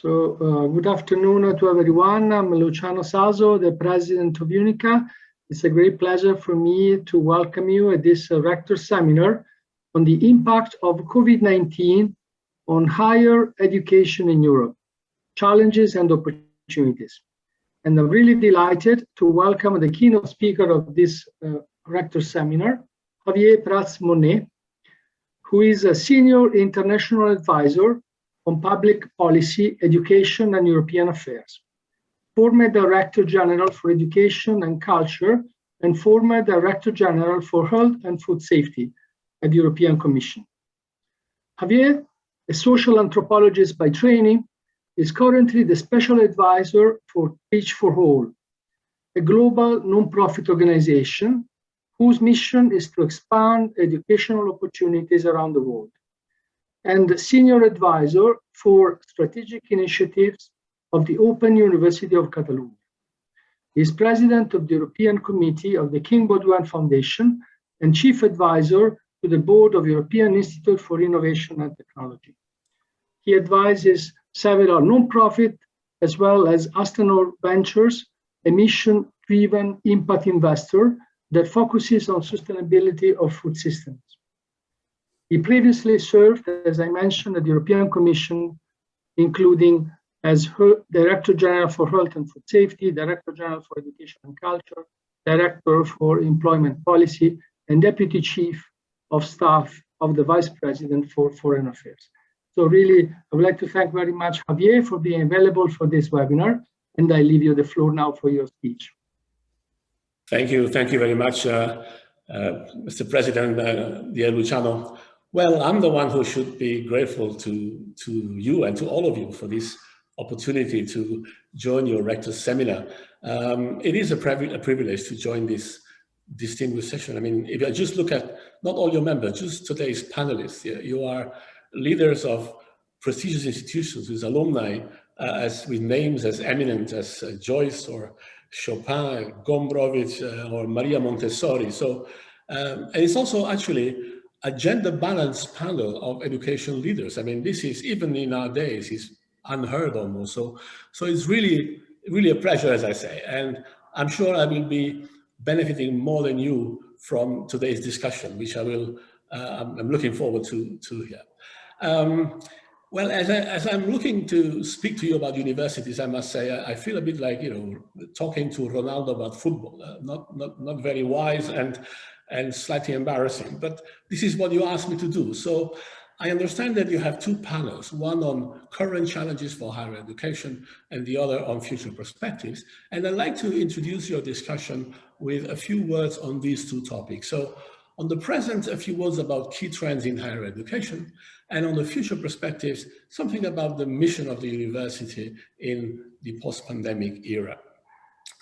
Good afternoon to everyone. I'm Luciano Saso, the president of UNICA. It's a great pleasure for me to welcome you at this Rector seminar on the impact of COVID-19 on higher education in Europe, challenges and opportunities. And I'm really delighted to welcome the keynote speaker of this Rector seminar, Xavier Prats Monné, who is a senior international advisor on public policy, education, and European affairs, former Director General for Education and Culture, and former Director General for Health and Food Safety at the European Commission. Xavier, a social anthropologist by training, is currently the special advisor for Teach for All, a global non-profit organization whose mission is to expand educational opportunities around the world, and senior advisor for strategic initiatives of the Open University of Catalonia. He is president of the European Committee of the King Baudouin Foundation and chief advisor to the board of European Institute for Innovation and Technology. He advises several non-profit as well as Astronaut Ventures, a mission-driven impact investor that focuses on sustainability of food systems. He previously served, as I mentioned, at the European Commission, including as Director General for Health and Food Safety, Director General for Education and Culture, Director for Employment Policy, and Deputy Chief of Staff of the Vice President for Foreign Affairs. So really, I would like to thank very much Xavier for being available for this webinar, and I leave you the floor now for your speech. Thank you very much, Mr. President, dear Luciano. Well, I'm the one who should be grateful to you and to all of you for this opportunity to join your Rector seminar. It is a privilege to join this distinguished session. I mean, if I just look at not all your members, just today's panelists, you are leaders of prestigious institutions with alumni with names as eminent as Joyce or Chopin, Gombrowicz, or Maria Montessori. So, and it's also actually a gender-balanced panel of education leaders. I mean, this is, even in our days, is unheard almost. So it's really a pleasure, as I say. And I'm sure I will be benefiting more than you from today's discussion, which I'm looking forward to hear. Well, as I'm looking to speak to you about universities, I must say, I feel a bit like, talking to Ronaldo about football, not very wise and slightly embarrassing, but this is what you asked me to do. So I understand that you have two panels, one on current challenges for higher education and the other on future perspectives. And I'd like to introduce your discussion with a few words on these two topics. So on the present, a few words about key trends in higher education, and on the future perspectives, something about the mission of the university in the post-pandemic era.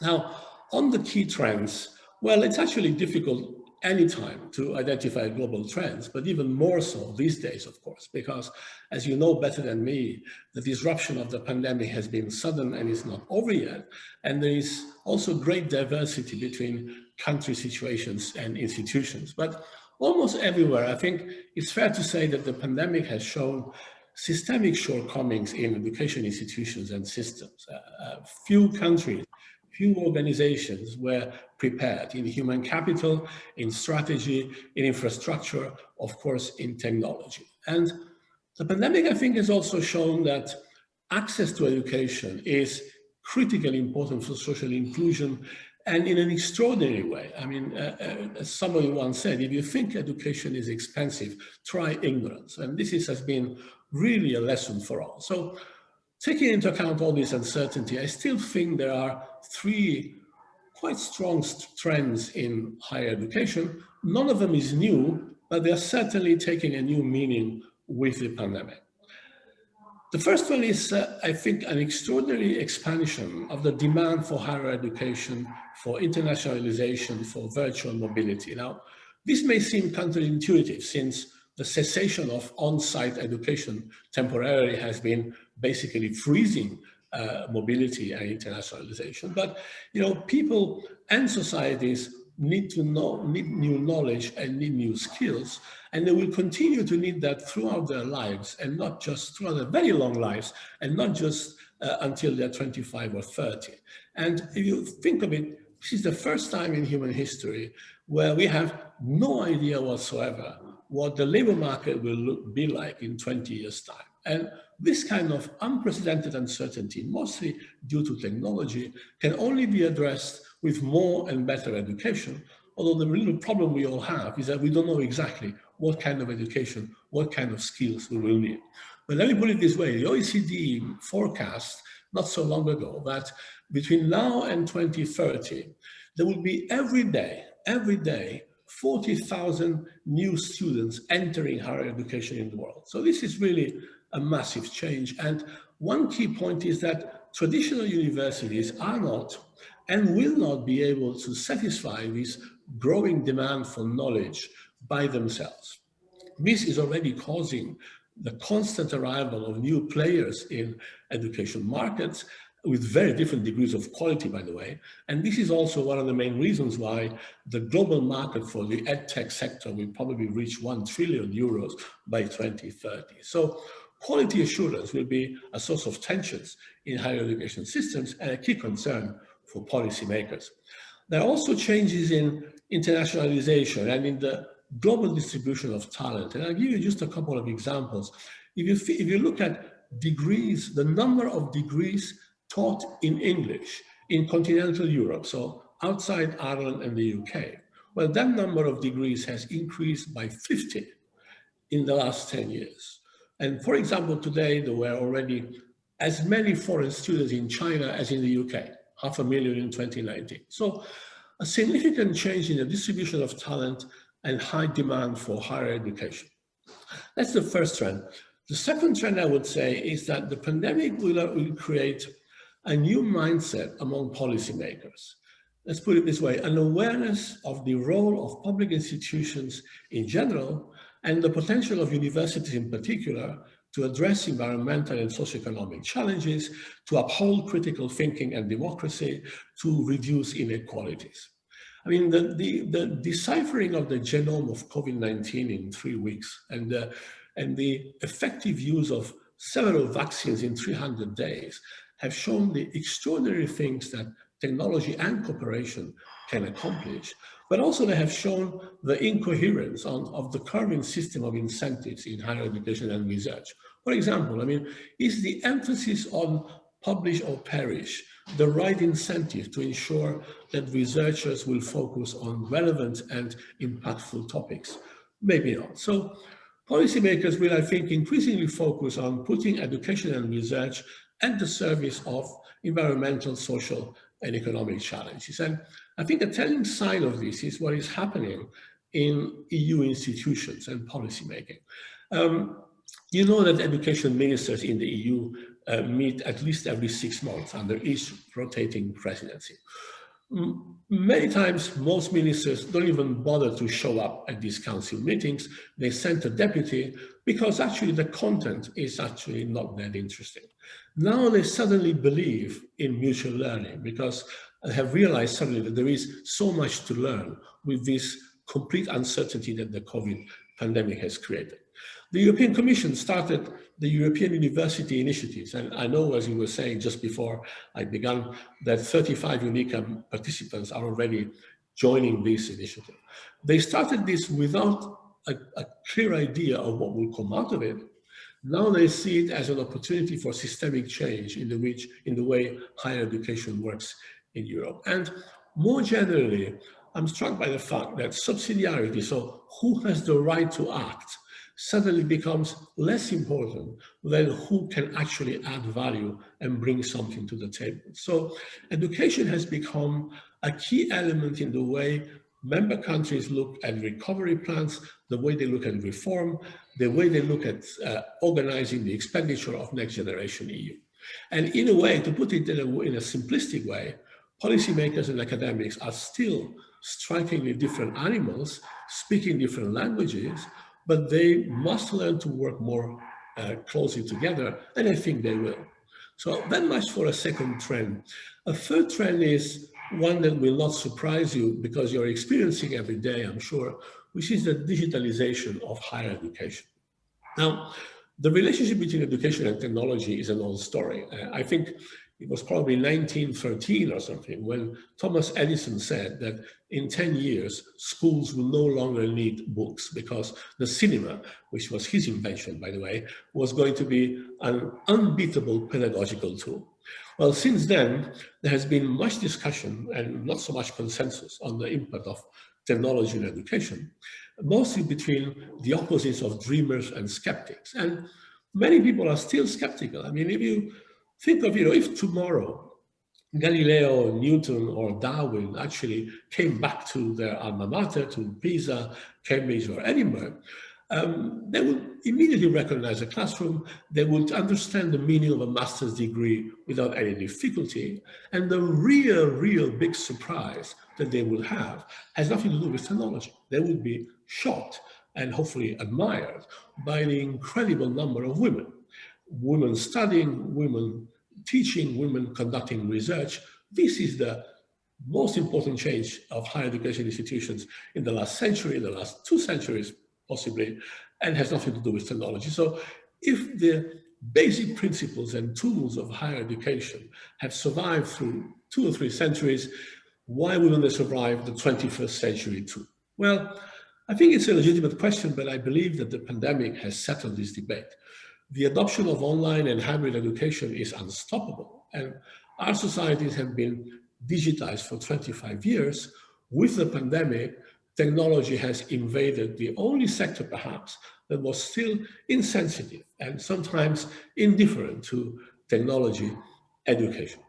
Now, on the key trends, well, it's actually difficult anytime to identify global trends, but even more so these days, of course, because as you know better than me, the disruption of the pandemic has been sudden and is not over yet. And there is also great diversity between country situations and institutions. But almost everywhere, I think it's fair to say that the pandemic has shown systemic shortcomings in education institutions and systems. Few countries, few organizations were prepared in human capital, in strategy, in infrastructure, of course, in technology. And the pandemic, I think, has also shown that access to education is critically important for social inclusion, and in an extraordinary way. I mean, as somebody once said, if you think education is expensive, try ignorance. And this has been really a lesson for all. So taking into account all this uncertainty, I still think there are three quite strong trends in higher education. None of them is new, but they're certainly taking a new meaning with the pandemic. The first one is, I think, an extraordinary expansion of the demand for higher education, for internationalization, for virtual mobility. Now, this may seem counterintuitive since the cessation of on-site education temporarily has been basically freezing mobility and internationalization. But people and societies need new knowledge and need new skills, and they will continue to need that throughout their lives, and not just throughout their very long lives, and not just until they're 25 or 30. And if you think of it, this is the first time in human history where we have no idea whatsoever what the labor market will be like in 20 years' time. And this kind of unprecedented uncertainty, mostly due to technology, can only be addressed with more and better education. Although the real problem we all have is that we don't know exactly what kind of education, what kind of skills we will need. But let me put it this way, the OECD forecast not so long ago that between now and 2030, there will be every day, 40,000 new students entering higher education in the world. So this is really a massive change. And one key point is that traditional universities are not and will not be able to satisfy this growing demand for knowledge by themselves. This is already causing the constant arrival of new players in education markets with very different degrees of quality, by the way. And this is also one of the main reasons why the global market for the edtech sector will probably reach 1 trillion euros by 2030. So quality assurance will be a source of tensions in higher education systems and a key concern for policymakers. There are also changes in internationalization and in the global distribution of talent. And I'll give you just a couple of examples. If you look at degrees, the number of degrees taught in English in continental Europe, so outside Ireland and the UK, well, that number of degrees has increased by 50 in the last 10 years. And for example, today there were already as many foreign students in China as in the UK, 500,000 in 2019. So a significant change in the distribution of talent and high demand for higher education. That's the first trend. The second trend I would say is that the pandemic will create a new mindset among policymakers. Let's put it this way, an awareness of the role of public institutions in general and the potential of universities in particular to address environmental and socioeconomic challenges, to uphold critical thinking and democracy, to reduce inequalities. I mean, the deciphering of the genome of COVID-19 in 3 weeks and the effective use of several vaccines in 300 days have shown the extraordinary things that technology and cooperation can accomplish, but also they have shown the incoherence of the current system of incentives in higher education and research. For example, I mean, is the emphasis on publish or perish the right incentive to ensure that researchers will focus on relevant and impactful topics? Maybe not. So policymakers will, I think, increasingly focus on putting education and research at the service of environmental, social, and economic challenges. And I think a telling sign of this is what is happening in EU institutions and policymaking. You know that education ministers in the EU meet at least every 6 months under each rotating presidency. Many times, most ministers don't even bother to show up at these council meetings. They send a deputy because actually the content is actually not that interesting. Now they suddenly believe in mutual learning because they have realized suddenly that there is so much to learn with this complete uncertainty that the COVID pandemic has created. The European Commission started the European University Initiatives, and I know, as you were saying just before I began, that 35 UNICA participants are already joining this initiative. They started this without a clear idea of what will come out of it. Now they see it as an opportunity for systemic change in the way higher education works in Europe. And more generally, I'm struck by the fact that subsidiarity, so who has the right to act, suddenly becomes less important than who can actually add value and bring something to the table. So education has become a key element in the way member countries look at recovery plans, the way they look at reform, the way they look at organizing the expenditure of next generation EU. And in a way, to put it in a simplistic way, policymakers and academics are still strikingly different animals, speaking different languages, but they must learn to work more closely together, and I think they will. So that much for a second trend. A third trend is one that will not surprise you because you're experiencing every day, I'm sure, which is the digitalization of higher education. Now, the relationship between education and technology is an old story. I think it was probably 1913 or something when Thomas Edison said that in 10 years, schools will no longer need books because the cinema, which was his invention, by the way, was going to be an unbeatable pedagogical tool. Well, since then, there has been much discussion and not so much consensus on the impact of technology in education, mostly between the opposites of dreamers and skeptics. And many people are still skeptical. I mean, if you think of, if tomorrow Galileo, Newton, or Darwin actually came back to their alma mater, to Pisa, Cambridge, or Edinburgh, they would immediately recognize a classroom. They would understand the meaning of a master's degree without any difficulty. And the real big surprise that they will have has nothing to do with technology. They would be shocked and hopefully admired by the incredible number of women studying, women teaching, women conducting research. This is the most important change of higher education institutions in the last century, in the last 2 centuries, possibly, and has nothing to do with technology. So if the basic principles and tools of higher education have survived through 2 or 3 centuries, why wouldn't they survive the 21st century too? Well, I think it's a legitimate question, but I believe that the pandemic has settled this debate. The adoption of online and hybrid education is unstoppable, and our societies have been digitized for 25 years. With the pandemic, technology has invaded the only sector, perhaps, that was still insensitive and sometimes indifferent to technology education.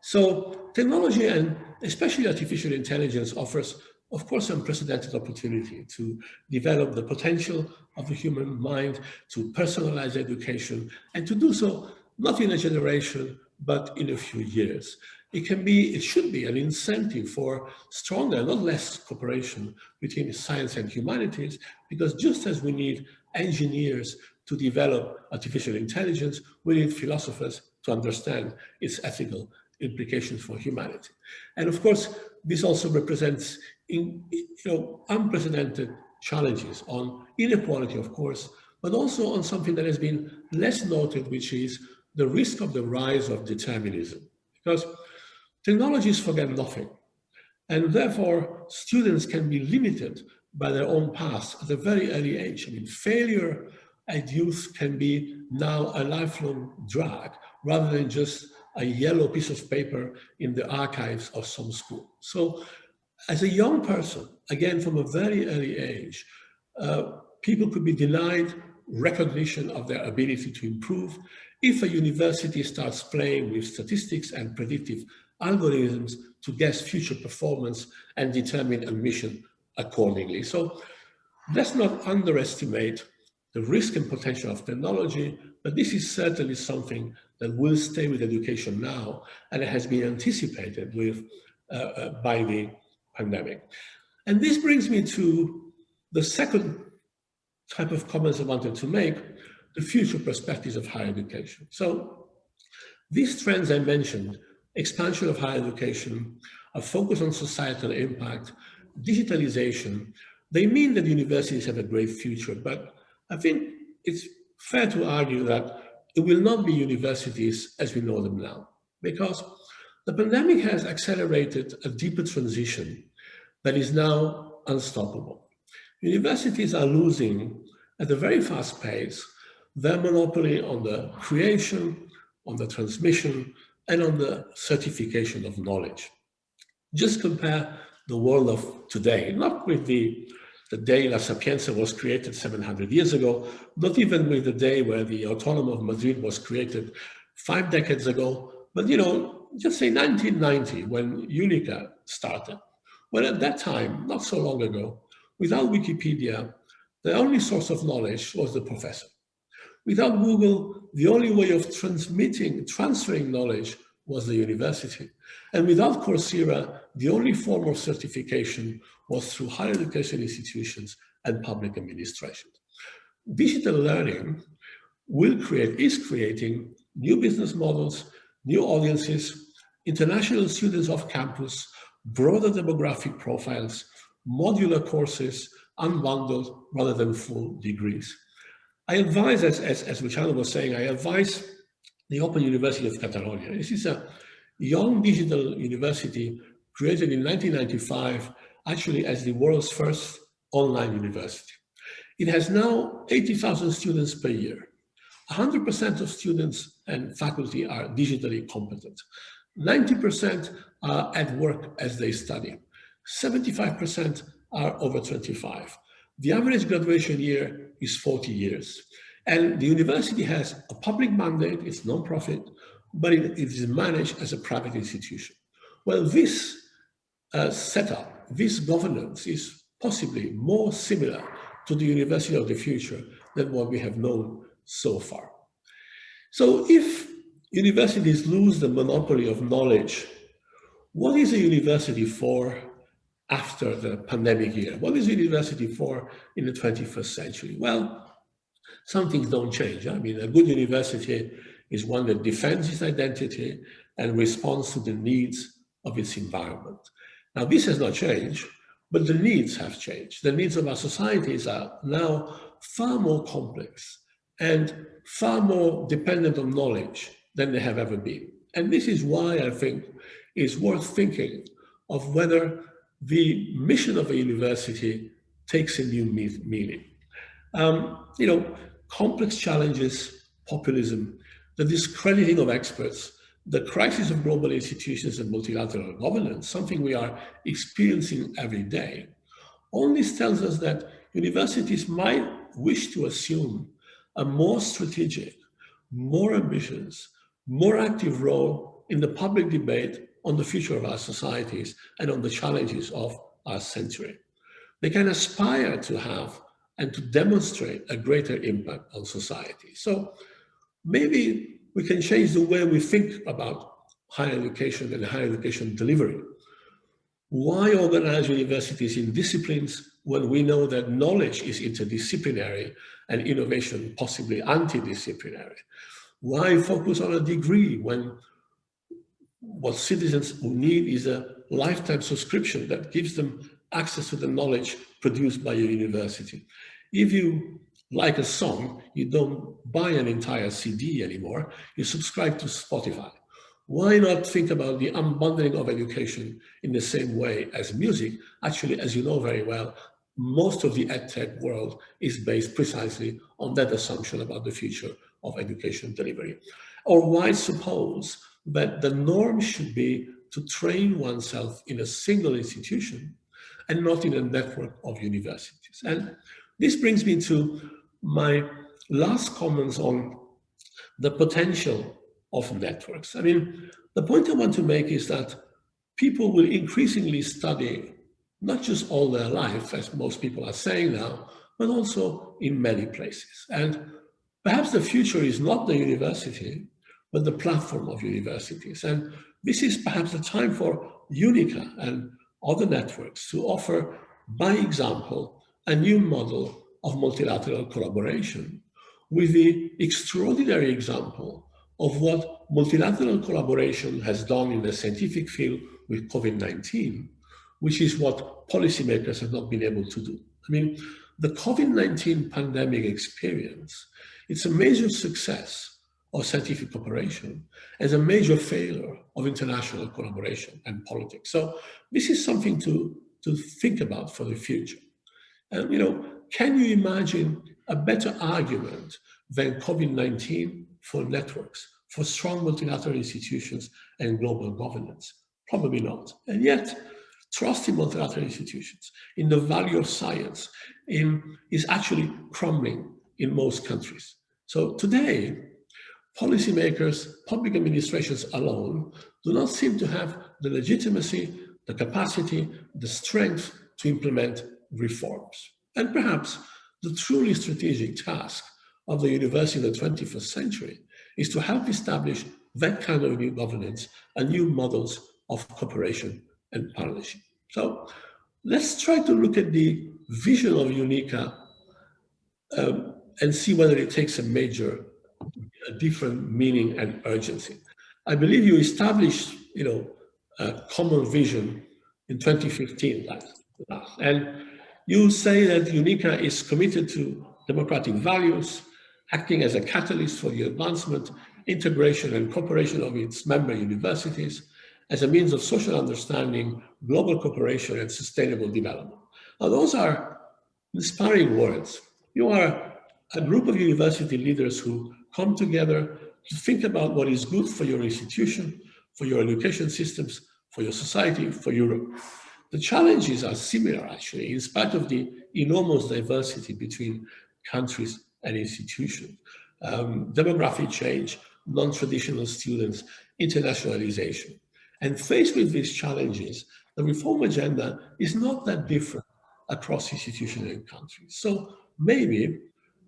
So technology, and especially artificial intelligence, offers, of course, unprecedented opportunity to develop the potential of the human mind, to personalize education, and to do so not in a generation, but in a few years. It should be an incentive for stronger, not less, cooperation between science and humanities, because just as we need engineers to develop artificial intelligence, we need philosophers to understand its ethical implications for humanity. And of course, this also represents unprecedented challenges on inequality, of course, but also on something that has been less noted, which is the risk of the rise of determinism. Because technologies forget nothing, and therefore students can be limited by their own past at a very early age. I mean, failure at youth can be now a lifelong drag rather than just a yellow piece of paper in the archives of some school. So as a young person, again, from a very early age, people could be denied recognition of their ability to improve if a university starts playing with statistics and predictive algorithms to guess future performance and determine admission accordingly. So let's not underestimate the risk and potential of technology, but this is certainly something that will stay with education now, and it has been anticipated by the pandemic. And this brings me to the second type of comments I wanted to make, the future perspectives of higher education. So these trends I mentioned, expansion of higher education, a focus on societal impact, digitalization, they mean that universities have a great future, but I think it's fair to argue that it will not be universities as we know them now, because the pandemic has accelerated a deeper transition that is now unstoppable. Universities are losing at a very fast pace their monopoly on the creation, on the transmission, and on the certification of knowledge. Just compare the world of today, not with the day La Sapienza was created 700 years ago, not even with the day where the Autónoma of Madrid was created 5 decades ago, but just say 1990 when UNICA started. Well, at that time, not so long ago, without Wikipedia, the only source of knowledge was the professor. Without Google, the only way of transferring knowledge was the university. And without Coursera, the only form of certification was through higher education institutions and public administration. Digital learning is creating new business models, new audiences, international students off campus, broader demographic profiles, modular courses, unbundled rather than full degrees. I advise, as Luciano was saying, I advise the Open University of Catalonia. This is a young digital university created in 1995, actually as the world's first online university. It has now 80,000 students per year. 100% of students and faculty are digitally competent. 90% are at work as they study. 75% are over 25. The average graduation year is 40 years. And the university has a public mandate, it's non-profit, but it is managed as a private institution. Well, this setup, this governance is possibly more similar to the university of the future than what we have known so far. So if universities lose the monopoly of knowledge, what is a university for after the pandemic year? What is a university for in the 21st century? Well, some things don't change. I mean, a good university is one that defends its identity and responds to the needs of its environment. Now, this has not changed, but the needs have changed. The needs of our societies are now far more complex and far more dependent on knowledge than they have ever been. And this is why I think it's worth thinking of whether the mission of a university takes a new meaning. Complex challenges, populism, the discrediting of experts, the crisis of global institutions and multilateral governance, something we are experiencing every day, all this tells us that universities might wish to assume a more strategic, more ambitious, more active role in the public debate on the future of our societies and on the challenges of our century. They can aspire to have and to demonstrate a greater impact on society. So maybe we can change the way we think about higher education and higher education delivery. Why organize universities in disciplines when we know that knowledge is interdisciplinary and innovation possibly antidisciplinary? Why focus on a degree when what citizens need is a lifetime subscription that gives them access to the knowledge produced by your university? If you like a song, you don't buy an entire CD anymore, you subscribe to Spotify. Why not think about the unbundling of education in the same way as music? Actually, as you know very well, most of the edtech world is based precisely on that assumption about the future of education delivery. Or why suppose that the norm should be to train oneself in a single institution and not in a network of universities? And this brings me to my last comments on the potential of networks. I mean, the point I want to make is that people will increasingly study not just all their life, as most people are saying now, but also in many places. And perhaps the future is not the university, but the platform of universities. And this is perhaps the time for UNICA and other networks to offer, by example, a new model of multilateral collaboration, with the extraordinary example of what multilateral collaboration has done in the scientific field with COVID-19, which is what policymakers have not been able to do. I mean, the COVID-19 pandemic experience, it's a major success of scientific cooperation as a major failure of international collaboration and politics. So this is something to think about for the future. And, can you imagine a better argument than COVID-19 for networks, for strong multilateral institutions and global governance? Probably not. And yet, trust in multilateral institutions, in the value of science, is actually crumbling in most countries. So today, policymakers, public administrations alone do not seem to have the legitimacy, the capacity, the strength to implement reforms. And perhaps the truly strategic task of the university in the 21st century is to help establish that kind of new governance and new models of cooperation and partnership. So let's try to look at the vision of UNICA and see whether it takes a different meaning and urgency. I believe you established, a common vision in 2015. And you say that UNICA is committed to democratic values, acting as a catalyst for the advancement, integration, and cooperation of its member universities as a means of social understanding, global cooperation, and sustainable development. Now, those are inspiring words. You are a group of university leaders who come together to think about what is good for your institution, for your education systems, for your society, for Europe. The challenges are similar, actually, in spite of the enormous diversity between countries and institutions. Demographic change, non-traditional students, internationalization. And faced with these challenges, the reform agenda is not that different across institutions and countries. So maybe,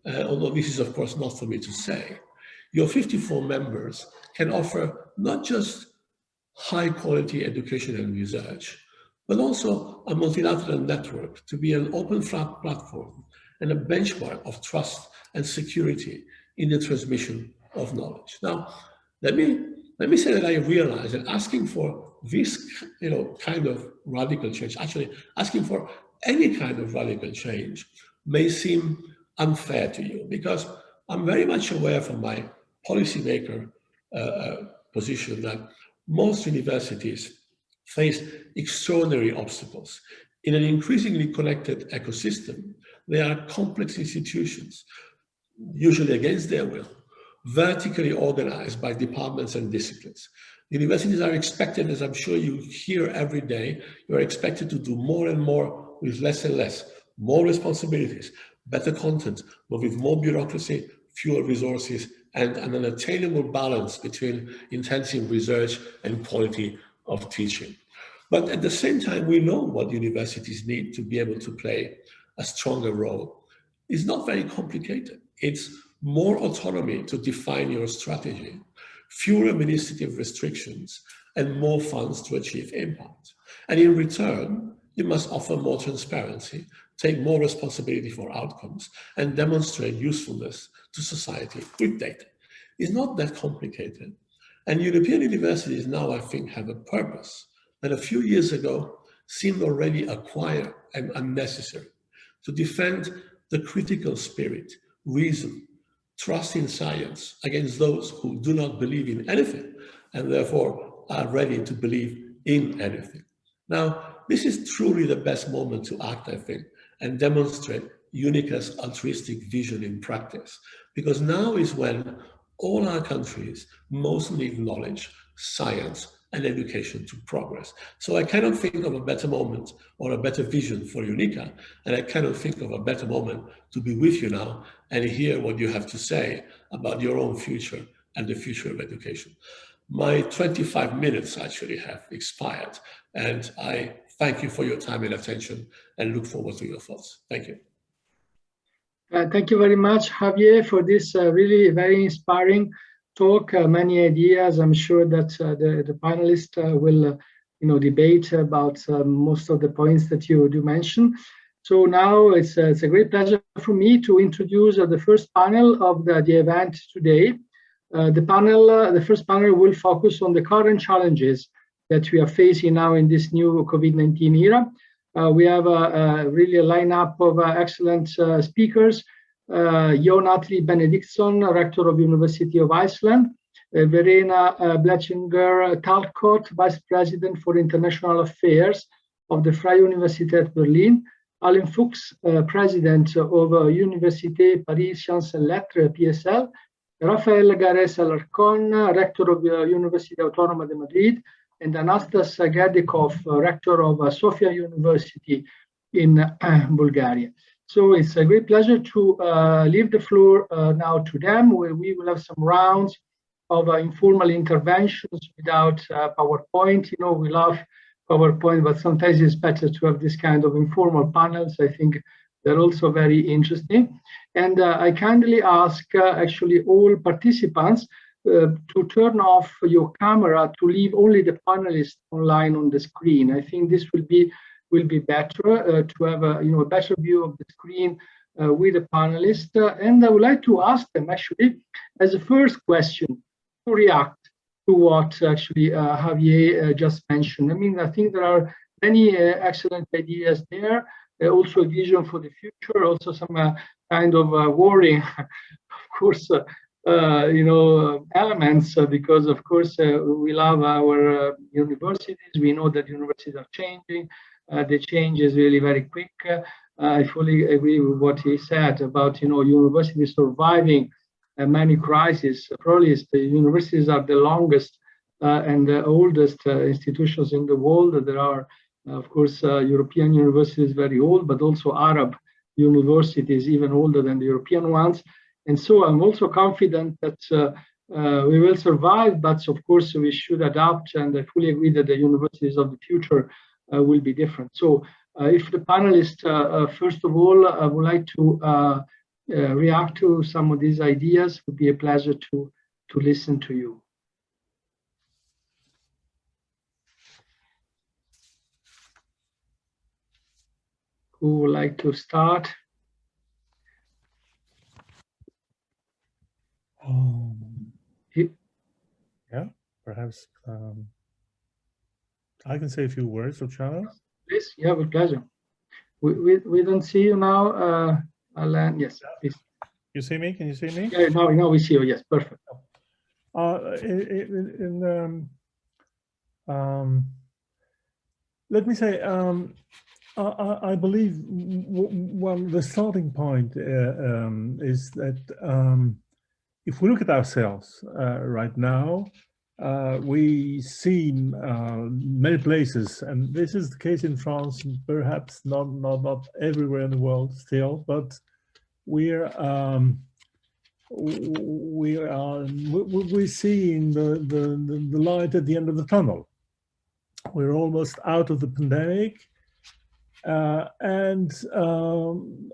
although this is of course not for me to say, your 54 members can offer not just high quality education and research, but also a multilateral network to be an open flat platform and a benchmark of trust and security in the transmission of knowledge. Now, let me say that I realize that asking for this kind of radical change, actually asking for any kind of radical change, may seem unfair to you, because I'm very much aware from my policymaker position that most universities face extraordinary obstacles. In an increasingly connected ecosystem, they are complex institutions, usually against their will, vertically organized by departments and disciplines. Universities are expected, as I'm sure you hear every day, you're expected to do more and more with less and less, more responsibilities, better content, but with more bureaucracy, fewer resources, and an unattainable balance between intensive research and quality of teaching. But at the same time, we know what universities need to be able to play a stronger role. It's not very complicated. It's more autonomy to define your strategy, fewer administrative restrictions, and more funds to achieve impact. And in return, you must offer more transparency, take more responsibility for outcomes, and demonstrate usefulness to society with data. It's not that complicated. And European universities now, I think, have a purpose that a few years ago seemed already acquired and unnecessary, to defend the critical spirit, reason, trust in science against those who do not believe in anything and therefore are ready to believe in anything. Now, this is truly the best moment to act, I think, and demonstrate UNICA's altruistic vision in practice, because now is when all our countries most need knowledge, science, and education to progress. So I cannot think of a better moment or a better vision for UNICA, and I cannot think of a better moment to be with you now and hear what you have to say about your own future and the future of education. My 25 minutes actually have expired, and I thank you for your time and attention and look forward to your thoughts. Thank you. Thank you very much, Javier, for this really very inspiring talk. Many ideas. I'm sure that the panelists will, debate about most of the points that you mentioned. So now it's a great pleasure for me to introduce the first panel of the event today. The first panel will focus on the current challenges that we are facing now in this new COVID-19 era. We have really a lineup of excellent speakers. Atli Benediktsson, Rector of University of Iceland. Verena Blechinger-Talcott, Vice President for International Affairs of the Freie Universität Berlin. Alain Fuchs, President of Université Paris Sciences et Lettres, PSL. Rafael Garesse Alarcón, Rector of the Universidad Autónoma de Madrid. And Anastas Gerdjikov, Rector of Sofia University in Bulgaria. So it's a great pleasure to leave the floor now to them. We will have some rounds of informal interventions without PowerPoint. We love PowerPoint, but sometimes it's better to have this kind of informal panels. I think they're also very interesting. And I kindly ask actually all participants to turn off your camera, to leave only the panelists online on the screen. I think this will be better to have a better view of the screen with the panelists. And I would like to ask them actually as a first question to react to what actually Javier just mentioned. I mean, I think there are Many excellent ideas there. Also a vision for the future, also some kind of worrying, of course, elements, because of course we love our universities. We know that universities are changing. The change is really very quick. I fully agree with what he said about universities surviving many crises. Probably the universities are the longest and the oldest institutions in the world. There are, of course, European universities very old, but also Arab universities even older than the European ones. And so I'm also confident that we will survive, but of course we should adapt. And I fully agree that the universities of the future will be different. So if the panelists, first of all, would like to react to some of these ideas, it would be a pleasure to listen to you. Who would like to start? Yeah, perhaps I can say a few words, Luciano. Please, yeah, with pleasure. We don't see you now, Alain. Yes, please. You see me? Can you see me? Yeah, now we see you. Yes, perfect. Let me say, I believe the starting point is that if we look at ourselves right now, we see many places, and this is the case in France, perhaps not everywhere in the world still, but we see the light at the end of the tunnel. We're almost out of the pandemic, and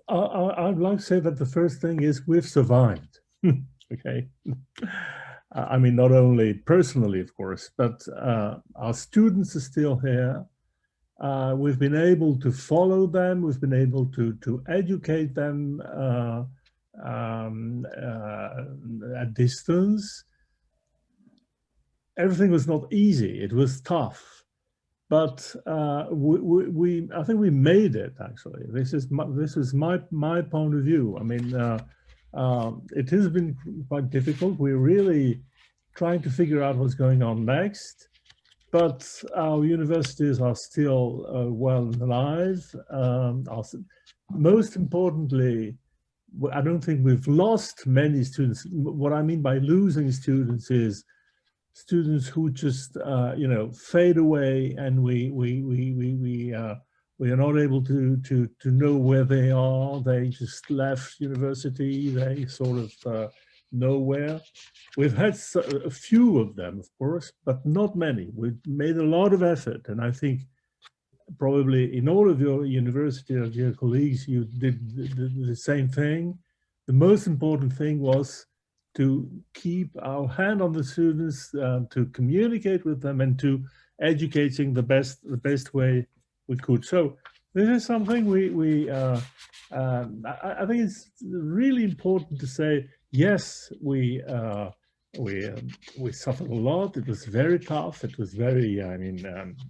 I'd like to say that the first thing is we've survived. Okay, I mean, not only personally, of course, but our students are still here. We've been able to follow them. We've been able to educate them at distance. Everything was not easy. It was tough, but I think we made it. Actually, this is my point of view. I mean, it has been quite difficult. We're really trying to figure out what's going on next, but our universities are still well alive. Most importantly, I don't think we've lost many students. What I mean by losing students is students who just fade away, and we are not able to know where they are. They just left university. They sort of nowhere. We've had a few of them, of course, but not many. We've made a lot of effort, and I think probably in all of your university, of your colleagues, you did the same thing. The most important thing was to keep our hand on the students, to communicate with them, and to educating the best way we could. So this is something I think it's really important to say. Yes, we suffered a lot. It was very tough. It was very,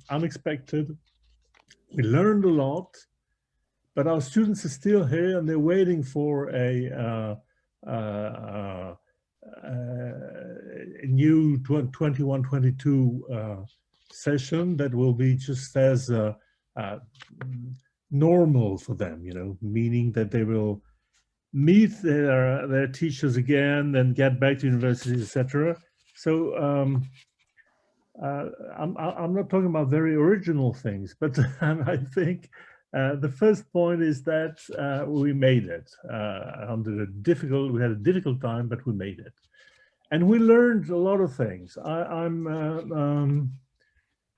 unexpected. We learned a lot, but our students are still here, and they're waiting for a new 21-22 session that will be just as normal for them, meaning that they will meet their teachers again and get back to universities, etc. So I'm not talking about very original things, but I think the first point is that we made it we had a difficult time, but we made it, and we learned a lot of things.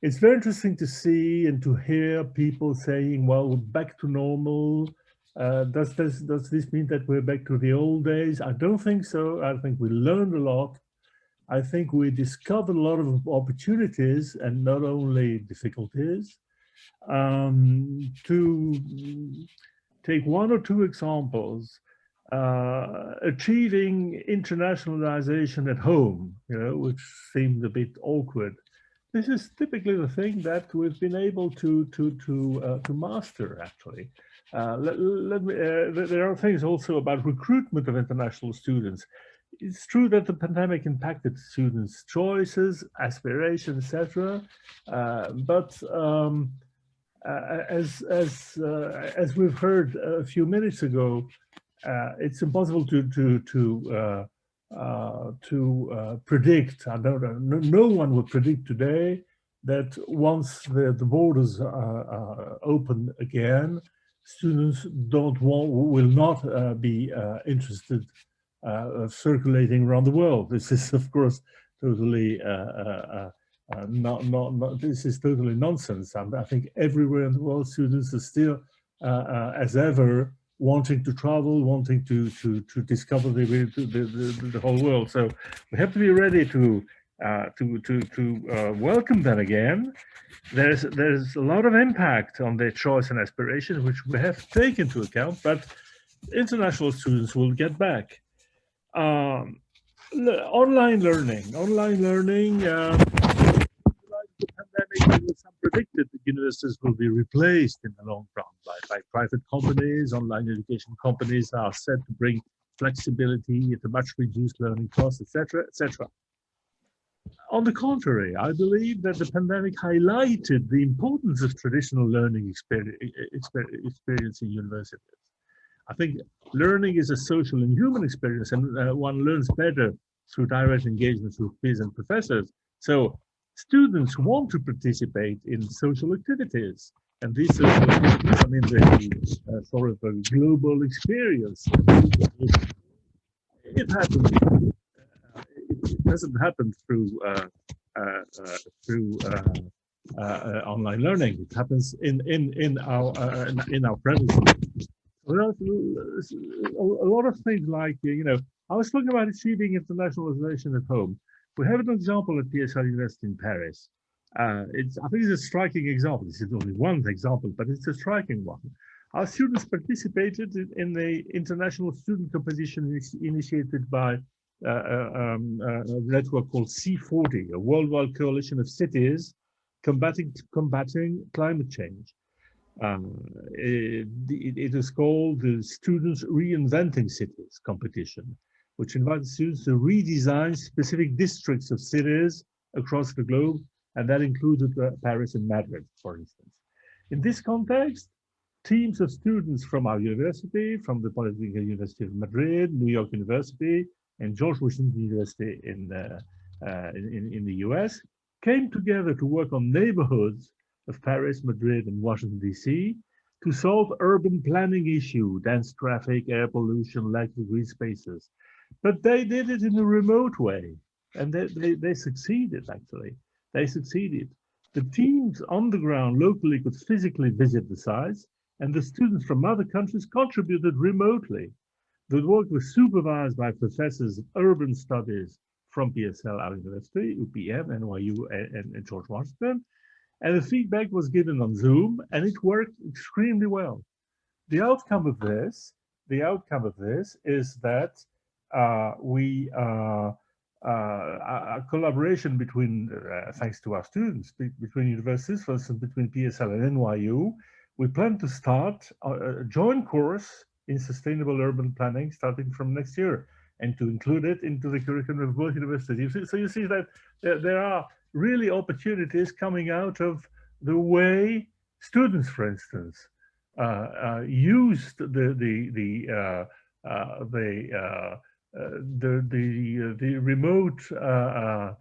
It's very interesting to see and to hear people saying, "Well, we're back to normal." Does this mean that we're back to the old days? I don't think so. I think we learned a lot. I think we discovered a lot of opportunities and not only difficulties. To take one or two examples, achieving internationalization at home, which seemed a bit awkward. this is typically the thing that we've been able to master, actually. There are things also about recruitment of international students. It's true that the pandemic impacted students' choices, aspirations, etc. But as we've heard a few minutes ago, it's impossible to predict. I don't know. No one would predict today that once the borders are open again, students will not be interested circulating around the world. This is, of course, totally this is totally nonsense. I think everywhere in the world, students are still, as ever, wanting to travel, wanting to discover the whole world. So we have to be ready to welcome them again. There's a lot of impact on their choice and aspiration, which we have taken into account, but international students will get back. Online learning, the pandemic, some predicted that universities will be replaced in the long run by private companies. Online education companies are set to bring flexibility at a much reduced learning cost, etc., etc. On the contrary, I believe that the pandemic highlighted the importance of traditional learning experience in universities. I think learning is a social and human experience, and one learns better through direct engagement with peers and professors. So students want to participate in social activities, and these social activities, I mean, the sort of a global experience. It happens. It doesn't happen through online learning. It happens in our premises. A lot of things like, I was talking about achieving internationalization at home. We have an example at PSL University in Paris. I think it's a striking example. This is only one example, but it's a striking one. Our students participated in the international student competition initiated by a network called C40, a worldwide coalition of cities combating climate change. It is called the Students Reinventing Cities competition, which invites students to redesign specific districts of cities across the globe, and that included Paris and Madrid, for instance. In this context, teams of students from our university, from the Political University of Madrid, New York University, and George Washington University in the US, came together to work on neighborhoods of Paris, Madrid, and Washington, D.C., to solve urban planning issues, dense traffic, air pollution, lack of green spaces. But they did it in a remote way, and they succeeded, actually. They succeeded. The teams on the ground locally could physically visit the sites, and the students from other countries contributed remotely. The work was supervised by professors of urban studies from PSL, our university, UPM, NYU, and George Washington. And the feedback was given on Zoom, and it worked extremely well. The outcome of this is that a collaboration between, thanks to our students, between universities, for instance, between PSL and NYU, we plan to start a joint course in sustainable urban planning starting from next year, and to include it into the curriculum of both universities. So you see that there are really opportunities coming out of the way students, for instance, used the remote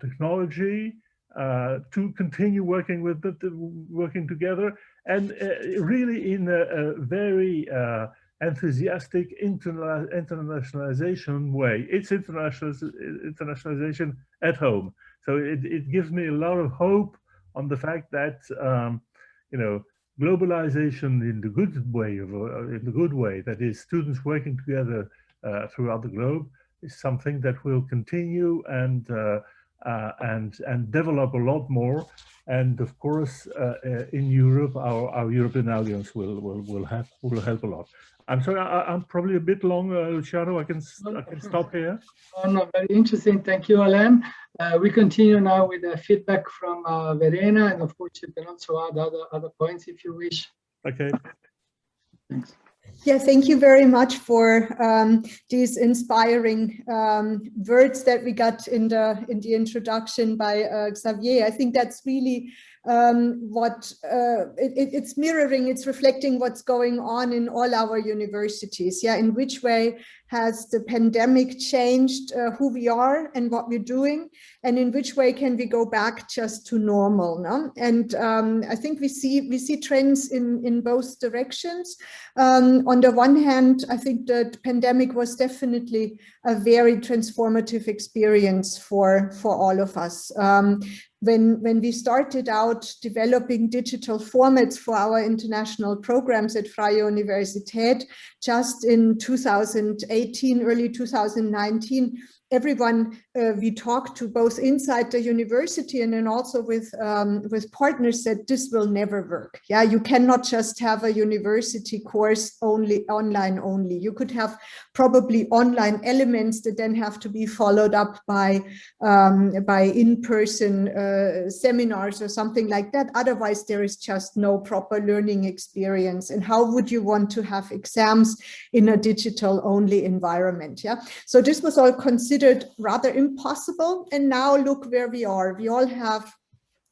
technology to continue working together, and really in a very enthusiastic internationalization way. It's internationalization at home. So it gives me a lot of hope on the fact that globalization in the good way, that is, students working together throughout the globe, is something that will continue and develop a lot more. And of course, in Europe, our European audience will help a lot. I'm sorry, I'm probably a bit long, Luciano. I can stop here. Oh, no, very interesting. Thank you, Alain. We continue now with the feedback from Verena, and of course you can also add other points if you wish. Okay. Thanks. Yeah, thank you very much for these inspiring words that we got in the introduction by Xavier. I think that's really it's mirroring, it's reflecting what's going on in all our universities. Yeah, in which way has the pandemic changed who we are and what we're doing, and in which way can we go back just to normal? No? And I think we see trends in both directions. On the one hand, I think the pandemic was definitely a very transformative experience for all of us. When we started out developing digital formats for our international programs at Freie Universität, just in 2018, early 2019, everyone we talked to, both inside the university and then also with partners, said this will never work. Yeah, you cannot just have a university course only online only. You could have probably online elements that then have to be followed up by in-person seminars or something like that. Otherwise, there is just no proper learning experience. And how would you want to have exams in a digital only environment? Yeah, so this was all considered rather impossible. And now look where we are. We all have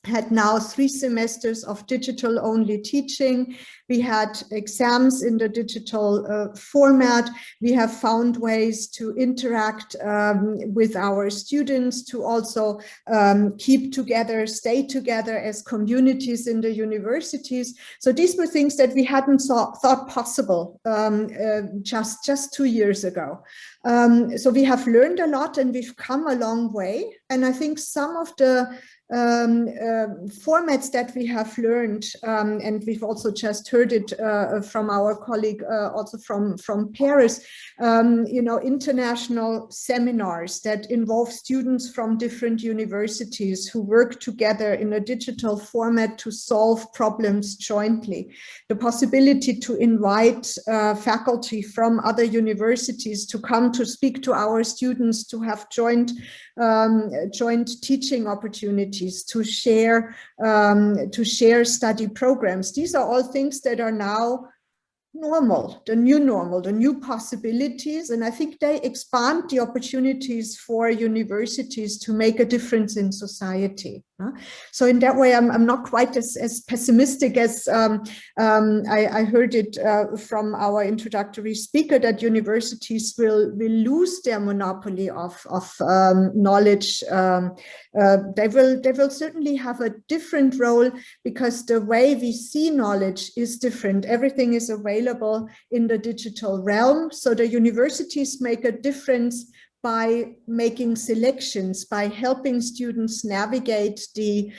had now 3 semesters of digital only teaching. We had exams in the digital format. We have found ways to interact with our students, to also keep together, stay together as communities in the universities. So these were things that we hadn't thought possible just 2 years ago. So we have learned a lot and we've come a long way. And I think some of the formats that we have learned, and we've also just heard it from our colleague, also from Paris, international seminars that involve students from different universities who work together in a digital format to solve problems jointly. The possibility to invite faculty from other universities to come to speak to our students, to have joint teaching opportunities, to share study programs. These are all things that are now normal, the new possibilities. And I think they expand the opportunities for universities to make a difference in society. So in that way, I'm not quite as pessimistic as I heard it from our introductory speaker, that universities will lose their monopoly of knowledge. They will certainly have a different role, because the way we see knowledge is different. Everything is available in the digital realm. So the universities make a difference by making selections, by helping students navigate the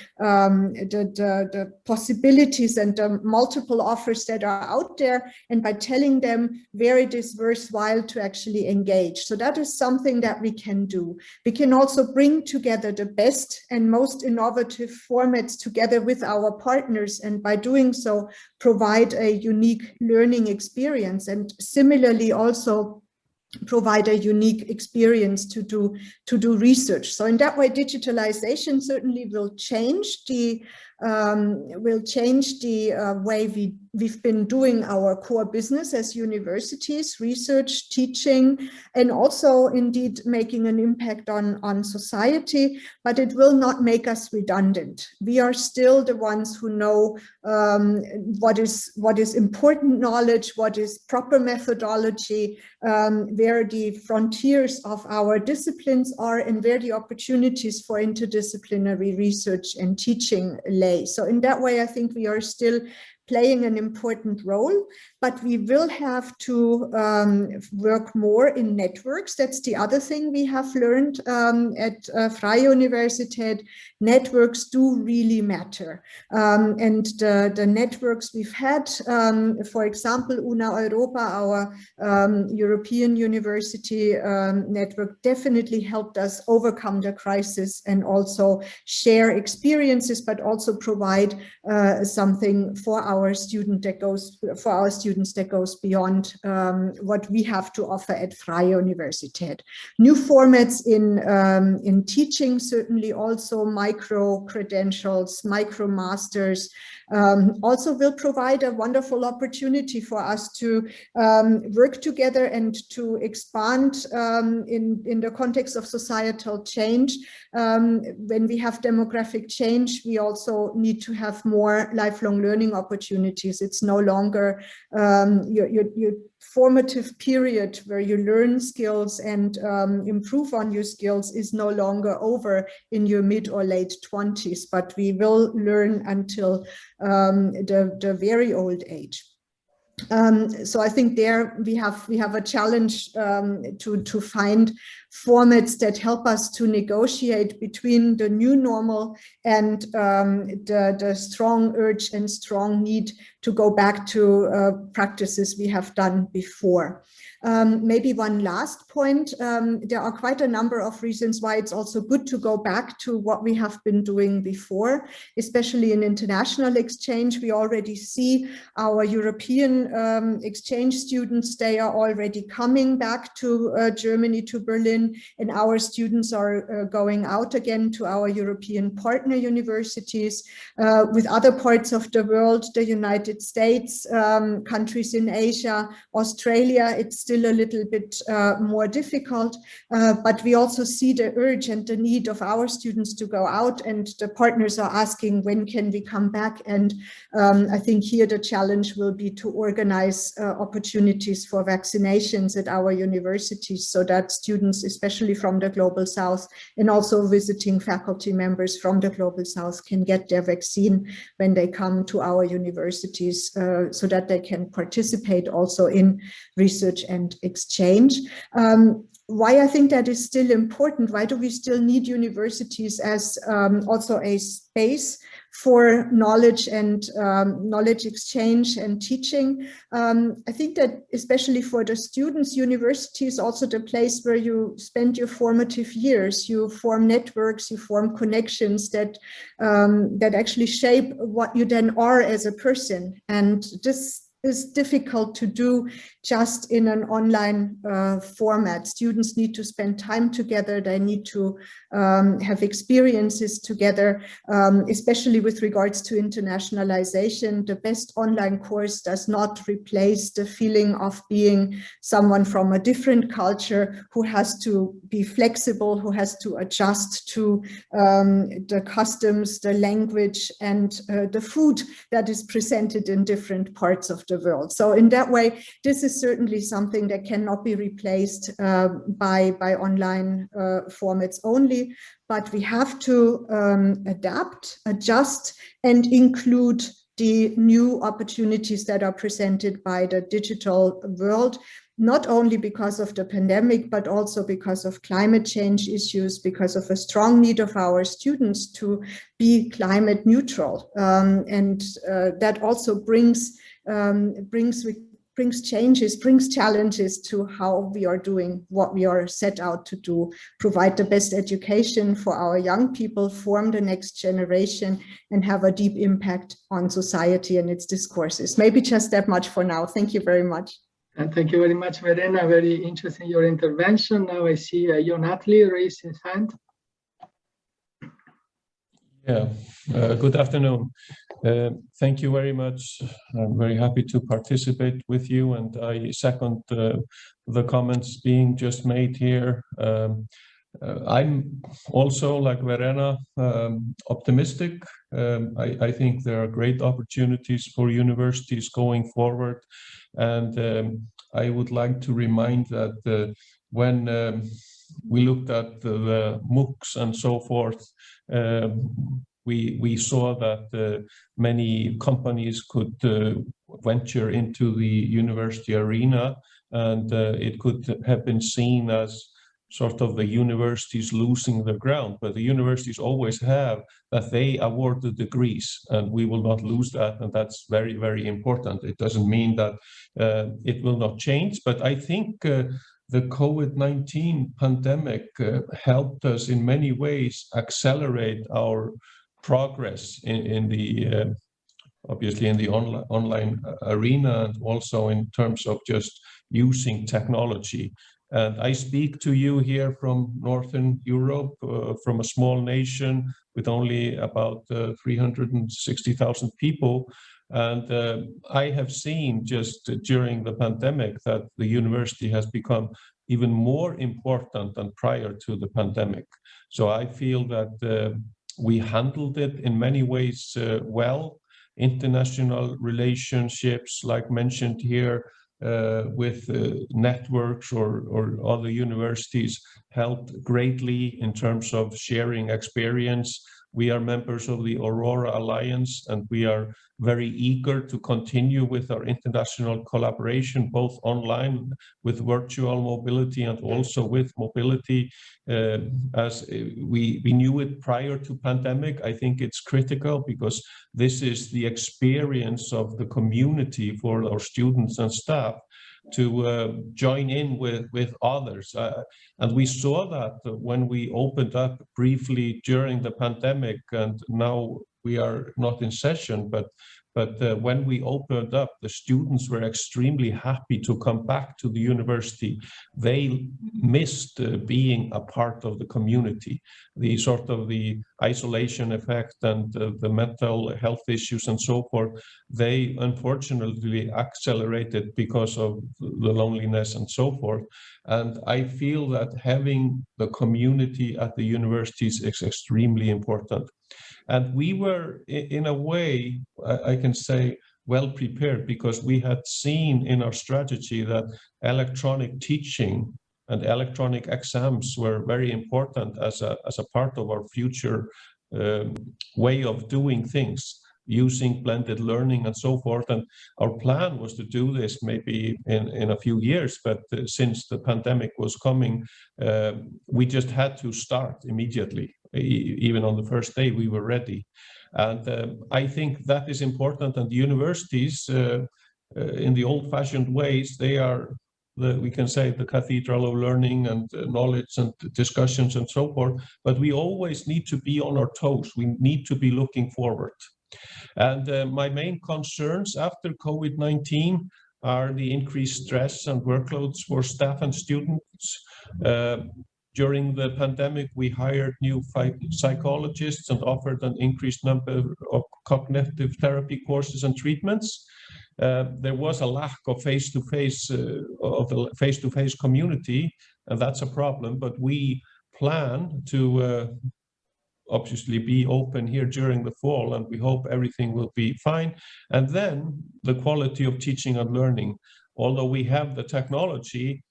possibilities and the multiple offers that are out there, and by telling them where it is worthwhile to actually engage. So that is something that we can do. We can also bring together the best and most innovative formats together with our partners, and by doing so, provide a unique learning experience, and similarly also provide a unique experience to do research. So in that way, digitalization certainly will change the way we've been doing our core business as universities, research, teaching, and also indeed making an impact on society, but it will not make us redundant. We are still the ones who know what is important knowledge, what is proper methodology, where the frontiers of our disciplines are, and where the opportunities for interdisciplinary research and teaching lay. So in that way, I think we are still playing an important role, but we will have to work more in networks. That's the other thing we have learned at Freie Universität. Networks do really matter. And the networks we've had, for example, Una Europa, our European university network, definitely helped us overcome the crisis and also share experiences, but also provide something for our our students that goes beyond what we have to offer at Freie Universität. New formats in teaching, certainly also micro credentials, micro masters, also will provide a wonderful opportunity for us to work together and to expand in the context of societal change. When we have demographic change, we also need to have more lifelong learning opportunities. It's no longer your formative period where you learn skills and improve on your skills is no longer over in your mid or late 20s, but we will learn until the very old age. So I think there we have a challenge to find formats that help us to negotiate between the new normal and the strong urge and strong need to go back to practices we have done before. Maybe one last point, there are quite a number of reasons why it's also good to go back to what we have been doing before, especially in international exchange. We already see our European exchange students, they are already coming back to Germany, to Berlin, and our students are going out again to our European partner universities. With other parts of the world, the United States, countries in Asia, Australia, it's still a little bit more difficult, but we also see the urge and the need of our students to go out, and the partners are asking, when can we come back? And I think here the challenge will be to organize opportunities for vaccinations at our universities so that students, especially from the Global South, and also visiting faculty members from the Global South, can get their vaccine when they come to our universities so that they can participate also in research and exchange. Why I think that is still important, why do we still need universities as also a space for knowledge and knowledge exchange and teaching? I think that especially for the students, university is also the place where you spend your formative years. You form networks, you form connections that that actually shape what you then are as a person. And this is difficult to do just in an online format. Students need to spend time together. They need to have experiences together, especially with regards to internationalization. The best online course does not replace the feeling of being someone from a different culture who has to be flexible, who has to adjust to the customs, the language, and the food that is presented in different parts of the world. So in that way, this is certainly something that cannot be replaced by online formats only, but we have to adapt, adjust, and include the new opportunities that are presented by the digital world, not only because of the pandemic, but also because of climate change issues, because of a strong need of our students to be climate neutral. And that also brings changes, brings challenges to how we are doing what we are set out to do, provide the best education for our young people, form the next generation, and have a deep impact on society and its discourses. Maybe just that much for now. Thank you very much. And thank you very much, Verena. Very interesting your intervention. Now I see Atli raised his hand. Yeah, good afternoon. Thank you very much. I'm very happy to participate with you, and I second the comments being just made here. I'm also, like Verena, optimistic. I think there are great opportunities for universities going forward, and I would like to remind that when we looked at the MOOCs and so forth, we saw that many companies could venture into the university arena, and it could have been seen as sort of the universities losing their ground, but the universities always have that they award the degrees, and we will not lose that, and that's very, very important. It doesn't mean that it will not change, but I think the COVID-19 pandemic helped us in many ways accelerate our progress in the obviously in the online arena, and also in terms of just using technology. And I speak to you here from Northern Europe, from a small nation with only about 360,000 people. And I have seen just during the pandemic that the university has become even more important than prior to the pandemic. So I feel that we handled it in many ways well. International relationships, like mentioned here, with networks or other universities helped greatly in terms of sharing experience. We are members of the Aurora Alliance, and we are very eager to continue with our international collaboration, both online with virtual mobility and also with mobility as we knew it prior to pandemic. I think it's critical because this is the experience of the community for our students and staff to join in with others. And we saw that when we opened up briefly during the pandemic, and now we are not in session, but when we opened up, the students were extremely happy to come back to the university. They missed being a part of the community. The sort of the isolation effect and the mental health issues and so forth, they unfortunately accelerated because of the loneliness and so forth. And I feel that having the community at the universities is extremely important. And we were, in a way, I can say, well prepared, because we had seen in our strategy that electronic teaching and electronic exams were very important as a part of our future way of doing things, using blended learning and so forth. And our plan was to do this maybe in a few years, but since the pandemic was coming, we just had to start immediately. Even on the first day, we were ready. And I think that is important. And the universities, in the old-fashioned ways, they are, we can say, the cathedral of learning and knowledge and discussions and so forth. But we always need to be on our toes. We need to be looking forward. And my main concerns after COVID-19 are the increased stress and workloads for staff and students. During the pandemic, we hired new psychologists and offered an increased number of cognitive therapy courses and treatments. There was a lack of face-to-face community, and that's a problem. But we plan to obviously be open here during the fall, and we hope everything will be fine. And then the quality of teaching and learning. Although we have the technology,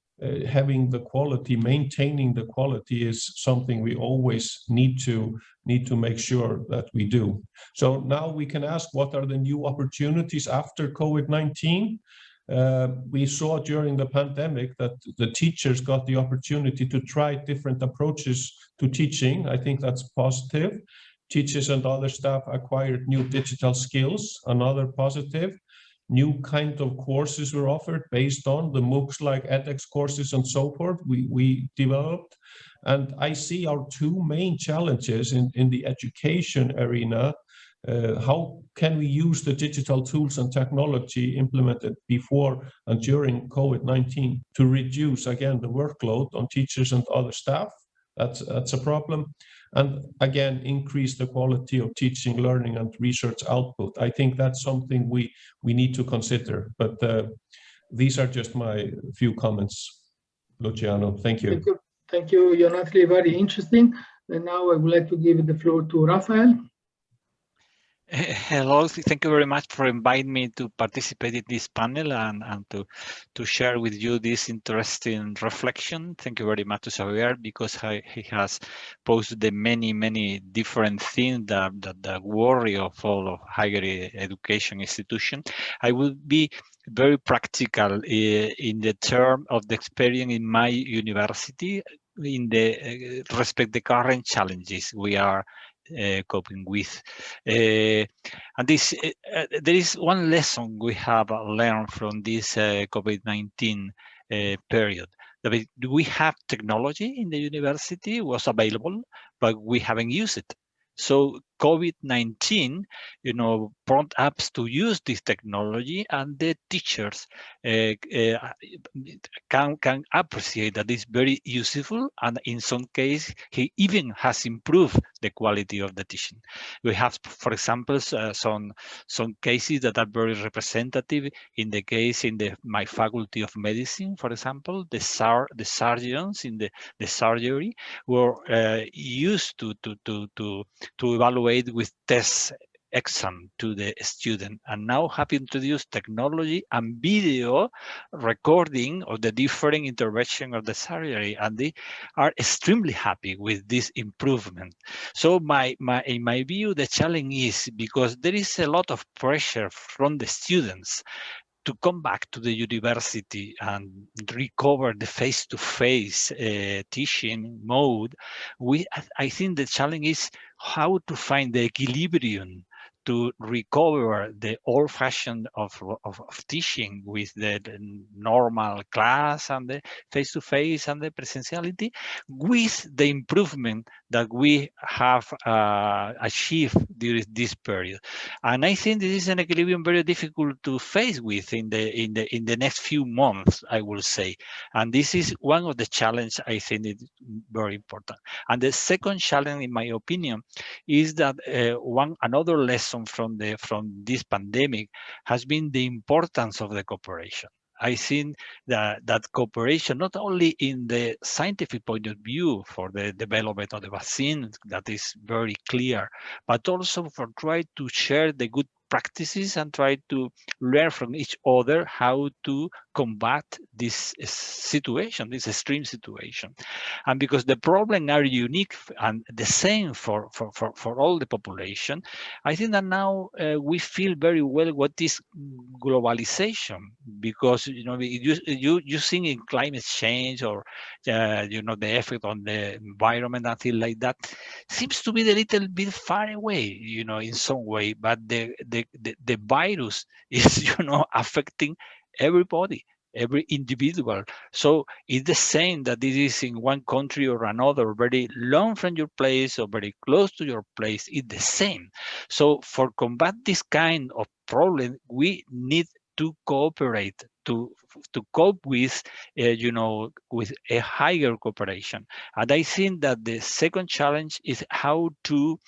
having the quality, maintaining the quality is something we always need to make sure that we do. So now we can ask, what are the new opportunities after COVID-19? We saw during the pandemic that the teachers got the opportunity to try different approaches to teaching. I think that's positive. Teachers and other staff acquired new digital skills, another positive. New kind of courses were offered based on the MOOCs like edX courses and so forth we developed. And I see our two main challenges in the education arena. How can we use the digital tools and technology implemented before and during COVID-19 to reduce, again, the workload on teachers and other staff? That's a problem. And again, increase the quality of teaching, learning, and research output. I think that's something we need to consider. But these are just my few comments, Luciano. Thank you. Thank you, Atli. Very interesting. And now I would like to give the floor to Rafael. Hello, thank you very much for inviting me to participate in this panel and to share with you this interesting reflection. Thank you very much to Xavier, because he has posed the many different things that worry of all of higher education institutions. I will be very practical in the term of the experience in my university in the respect the current challenges we are coping with. And this there is one lesson we have learned from this COVID-19 period. That we have technology in the university, was available, but we haven't used it. So COVID-19, front-ups to use this technology, and the teachers can appreciate that it's very useful, and in some case, he even has improved the quality of the teaching. We have, for example, some cases that are very representative. In the case in my faculty of medicine, for example, the surgeons in the surgery were used to evaluate with tests exam to the student, and now have introduced technology and video recording of the different intervention of the surgery, and they are extremely happy with this improvement. So in my view, the challenge is because there is a lot of pressure from the students to come back to the university and recover the face-to-face teaching mode. I think the challenge is how to find the equilibrium to recover the old-fashioned of teaching with the normal class and the face-to-face and the presentiality, with the improvement that we have achieved during this period. And I think this is an equilibrium very difficult to face with in the next few months, I will say. And this is one of the challenges I think is very important. And the second challenge, in my opinion, is that another lesson from this pandemic has been the importance of the cooperation. I think that cooperation, not only in the scientific point of view for the development of the vaccine, that is very clear, but also for trying to share the good practices and try to learn from each other how to combat this situation, this extreme situation. And because the problems are unique and the same for all the population, I think that now we feel very well what is globalization, because you think in climate change or the effect on the environment and things like that seems to be a little bit far away, in some way, but the virus is affecting everybody, every individual. So it's the same that it is in one country or another, very long from your place or very close to your place, it's the same. So for combat this kind of problem, we need to cooperate to cope with, with a higher cooperation. And I think that the second challenge is how to,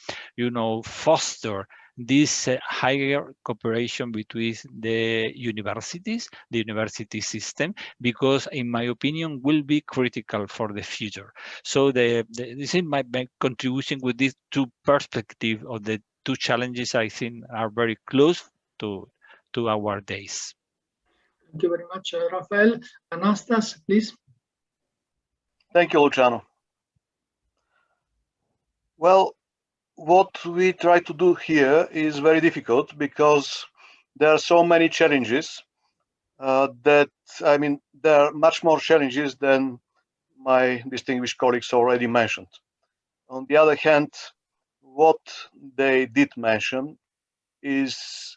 foster this higher cooperation between the universities, the university system, because in my opinion will be critical for the future. So this is my contribution with these two perspectives of the two challenges I think are very close to our days. Thank you very much, Rafael. Anastas, please. Thank you, Luciano. Well, what we try to do here is very difficult because there are so many challenges there are much more challenges than my distinguished colleagues already mentioned. On the other hand, what they did mention is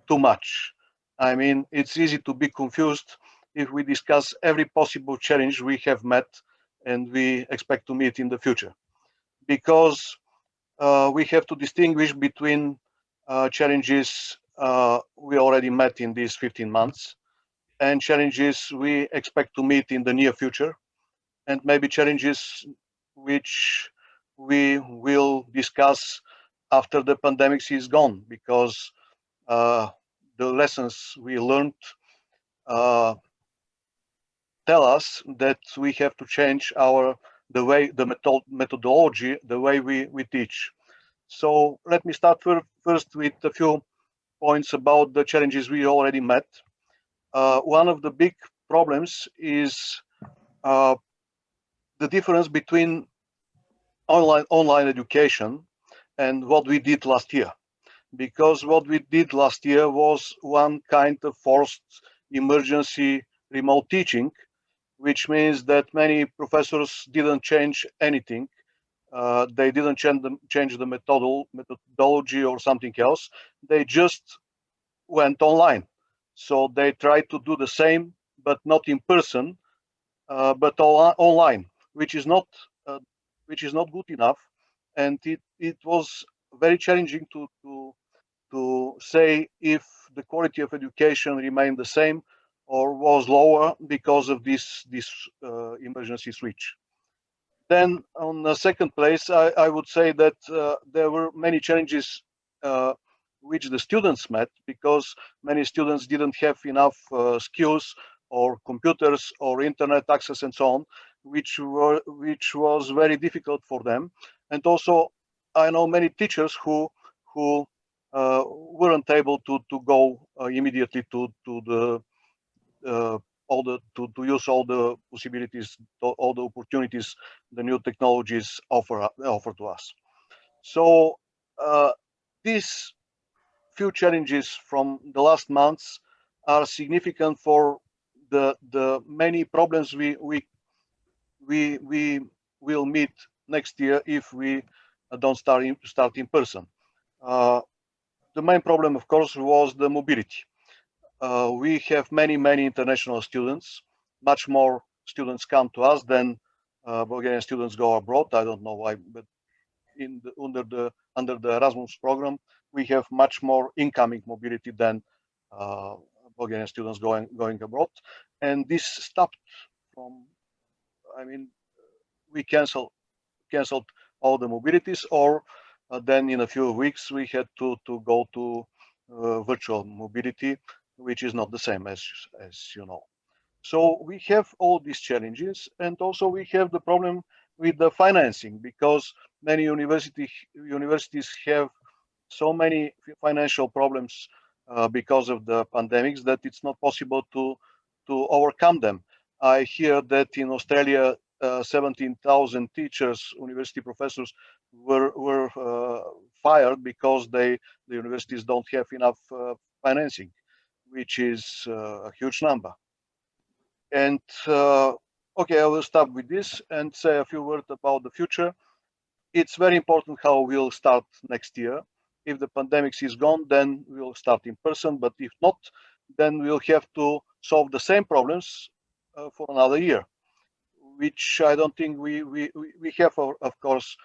too much. It's easy to be confused if we discuss every possible challenge we have met and we expect to meet in the future, because we have to distinguish between challenges we already met in these 15 months and challenges we expect to meet in the near future, and maybe challenges which we will discuss after the pandemic is gone, because the lessons we learned tell us that we have to change the methodology, the way we teach. So let me start first with a few points about the challenges we already met. One of the big problems is the difference between online education and what we did last year. Because what we did last year was one kind of forced emergency remote teaching, which means that many professors didn't change anything. They didn't change the methodology or something else. They just went online. So they tried to do the same, but not in person, but online, which is not good enough. And it was very challenging to to say if the quality of education remained the same or was lower because of this emergency switch. Then on the second place, I would say that there were many challenges which the students met, because many students didn't have enough skills or computers or internet access and so on, which was very difficult for them. And also, I know many teachers who weren't able to go immediately to use all the possibilities, all the opportunities the new technologies offer to us. So these few challenges from the last months are significant for the many problems we will meet next year if we don't start in person. The main problem, of course, was the mobility. We have many international students. Much more students come to us than Bulgarian students go abroad. I don't know why, but under the Erasmus program, we have much more incoming mobility than Bulgarian students going abroad. And this stopped from, I mean, we canceled all the mobilities, or then in a few weeks we had to go to virtual mobility, which is not the same, as you know. So we have all these challenges, and also we have the problem with the financing, because many universities have so many financial problems because of the pandemics that it's not possible to overcome them. I hear that in Australia 17,000 teachers, university professors, were fired because the universities don't have enough financing, which is a huge number. And okay, I will stop with this and say a few words about the future. It's very important how we'll start next year. If the pandemic is gone, then we'll start in person, but if not, then we'll have to solve the same problems for another year, which I don't think we have, of course,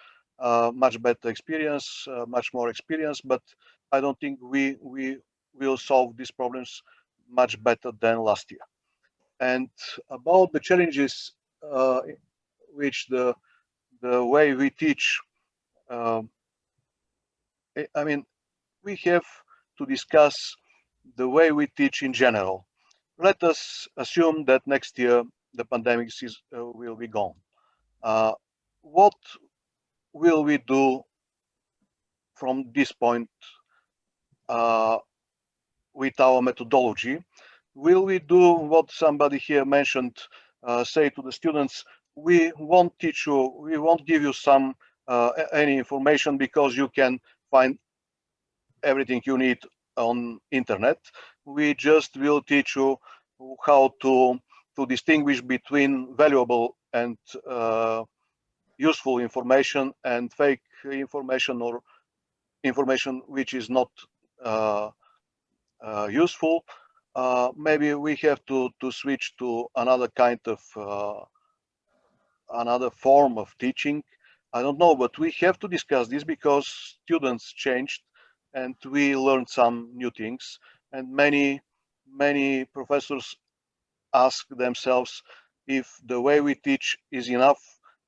much better experience, much more experience, but I don't think we will solve these problems much better than last year. And about the challenges which the way we teach, I mean, we have to discuss the way we teach in general. Let us assume that next year the pandemic will be gone. What will we do from this point with our methodology? Will we do what somebody here mentioned, say to the students, we won't teach you, we won't give you some any information because you can find everything you need on internet. We just will teach you how to distinguish between valuable and useful information and fake information, or information which is not useful. Maybe we have to switch to another kind of another form of teaching. I don't know, but we have to discuss this because students changed and we learned some new things, and many professors ask themselves if the way we teach is enough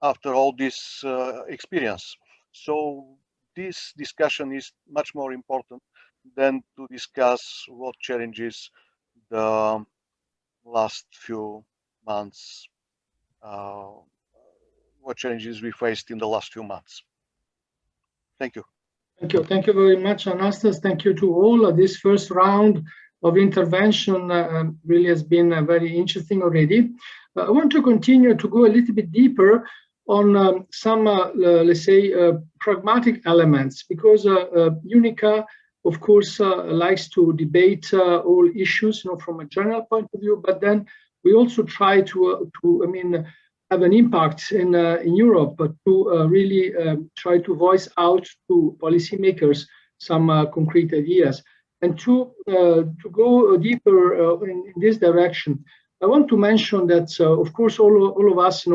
after all this experience. So this discussion is much more important than to discuss what challenges the last few months, what challenges we faced in the last few months. Thank you. Thank you very much, Anastas. Thank you to all. This first round of intervention really has been very interesting already. I want to continue to go a little bit deeper on some, let's say, pragmatic elements, because UNICA, of course, likes to debate all issues, from a general point of view, but then we also try to have an impact in Europe, but to really try to voice out to policymakers some concrete ideas. And to go deeper in this direction, I want to mention that, of course, all of us,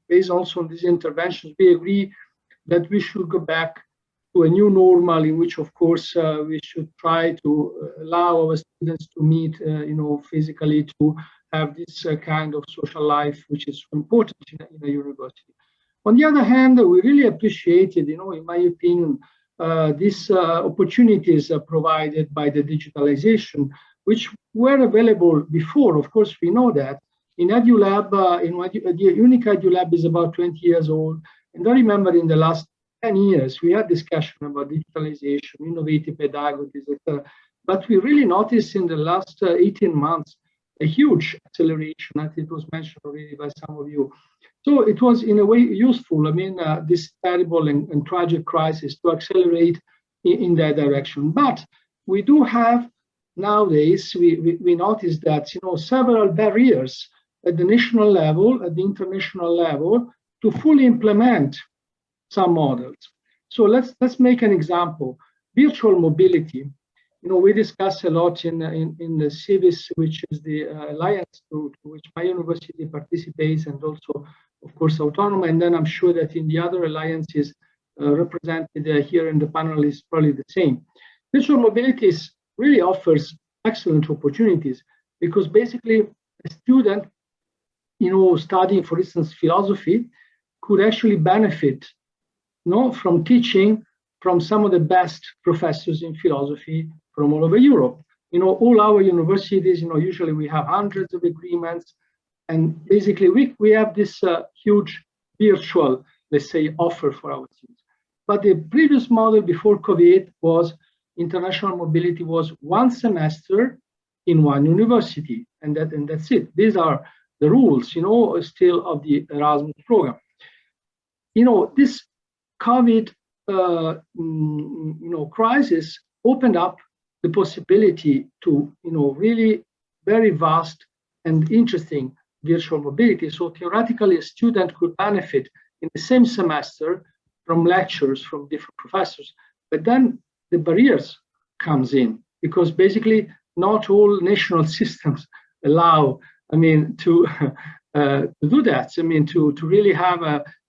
based also on these interventions, we agree that we should go back to a new normal in which, of course, we should try to allow our students to meet, physically, to have this kind of social life, which is important in a university. On the other hand, we really appreciated, in my opinion, these opportunities provided by the digitalization, which were available before. Of course, we know that. In EduLab, UNICA EduLab is about 20 years old. And I remember in the last 10 years, we had discussion about digitalization, innovative pedagogy, etc. But we really noticed in the last 18 months a huge acceleration, as it was mentioned already by some of you. So it was in a way useful, this terrible and tragic crisis to accelerate in that direction. But we do have nowadays, we notice that, several barriers at the national level, at the international level, to fully implement some models. So let's make an example. Virtual mobility. We discuss a lot in the CIVIS, which is the alliance to which my university participates, and also, of course, Autónoma. And then I'm sure that in the other alliances represented here in the panel is probably the same. Virtual mobility really offers excellent opportunities, because basically a student, studying, for instance, philosophy, could actually benefit, from teaching from some of the best professors in philosophy from all over Europe. All our universities, usually we have hundreds of agreements, and basically we have this huge virtual, let's say, offer for our students. But the previous model before COVID was international mobility was one semester in one university, and that's it. These are the rules, still of the Erasmus program. This COVID, crisis opened up the possibility to, really very vast and interesting virtual mobility. So theoretically, a student could benefit in the same semester from lectures from different professors, but then the barriers comes in, because basically not all national systems allow, to do that. To really have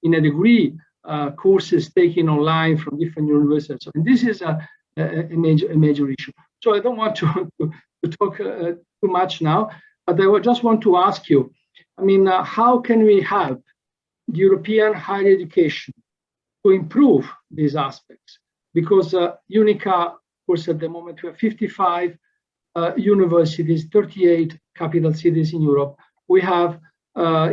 in a degree courses taken online from different universities. And this is a major issue. So I don't want to talk too much now, but I just want to ask you, how can we help European higher education to improve these aspects? Because UNICA, of course, at the moment we have 55 universities, 38 capital cities in Europe. We have, a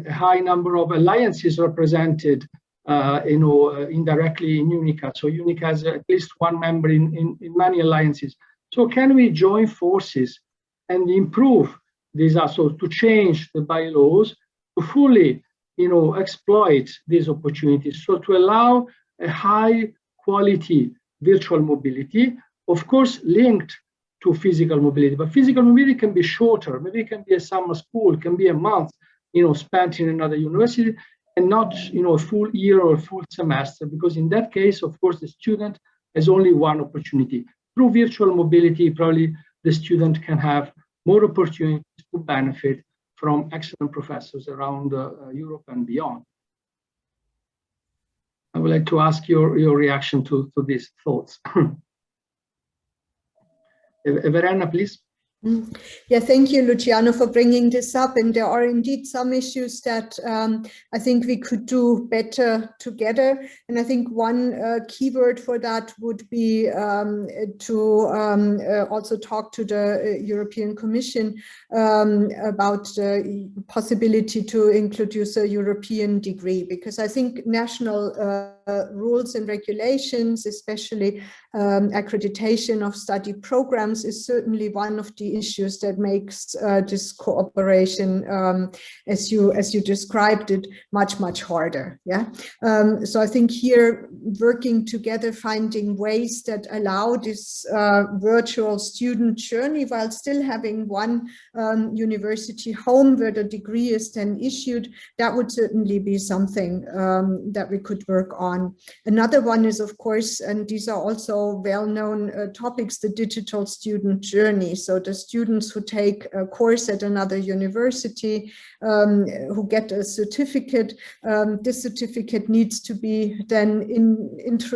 high number of alliances represented, indirectly in UNICA. So UNICA has at least one member in many alliances. So can we join forces and improve these, so to change the bylaws to fully, exploit these opportunities? So to allow a high quality virtual mobility, of course, linked to physical mobility, but physical mobility can be shorter. Maybe it can be a summer school, it can be a month, spent in another university, and not, a full year or a full semester, because in that case, of course, the student has only one opportunity. Through virtual mobility, probably the student can have more opportunities to benefit from excellent professors around Europe and beyond. I would like to ask your reaction to these thoughts. Verena, please. Yeah, thank you, Luciano, for bringing this up. And there are indeed some issues that I think we could do better together. And I think one keyword for that would be to also talk to the European Commission about the possibility to introduce a European degree, because I think national rules and regulations, especially accreditation of study programs, is certainly one of the issues that makes this cooperation, as you described it, much harder. Yeah. So I think here working together, finding ways that allow this virtual student journey while still having one university home where the degree is then issued, that would certainly be something that we could work on. Another one is, of course, and these are also well-known topics, the digital student journey. So the students who take a course at another university who get a certificate. This certificate needs to be then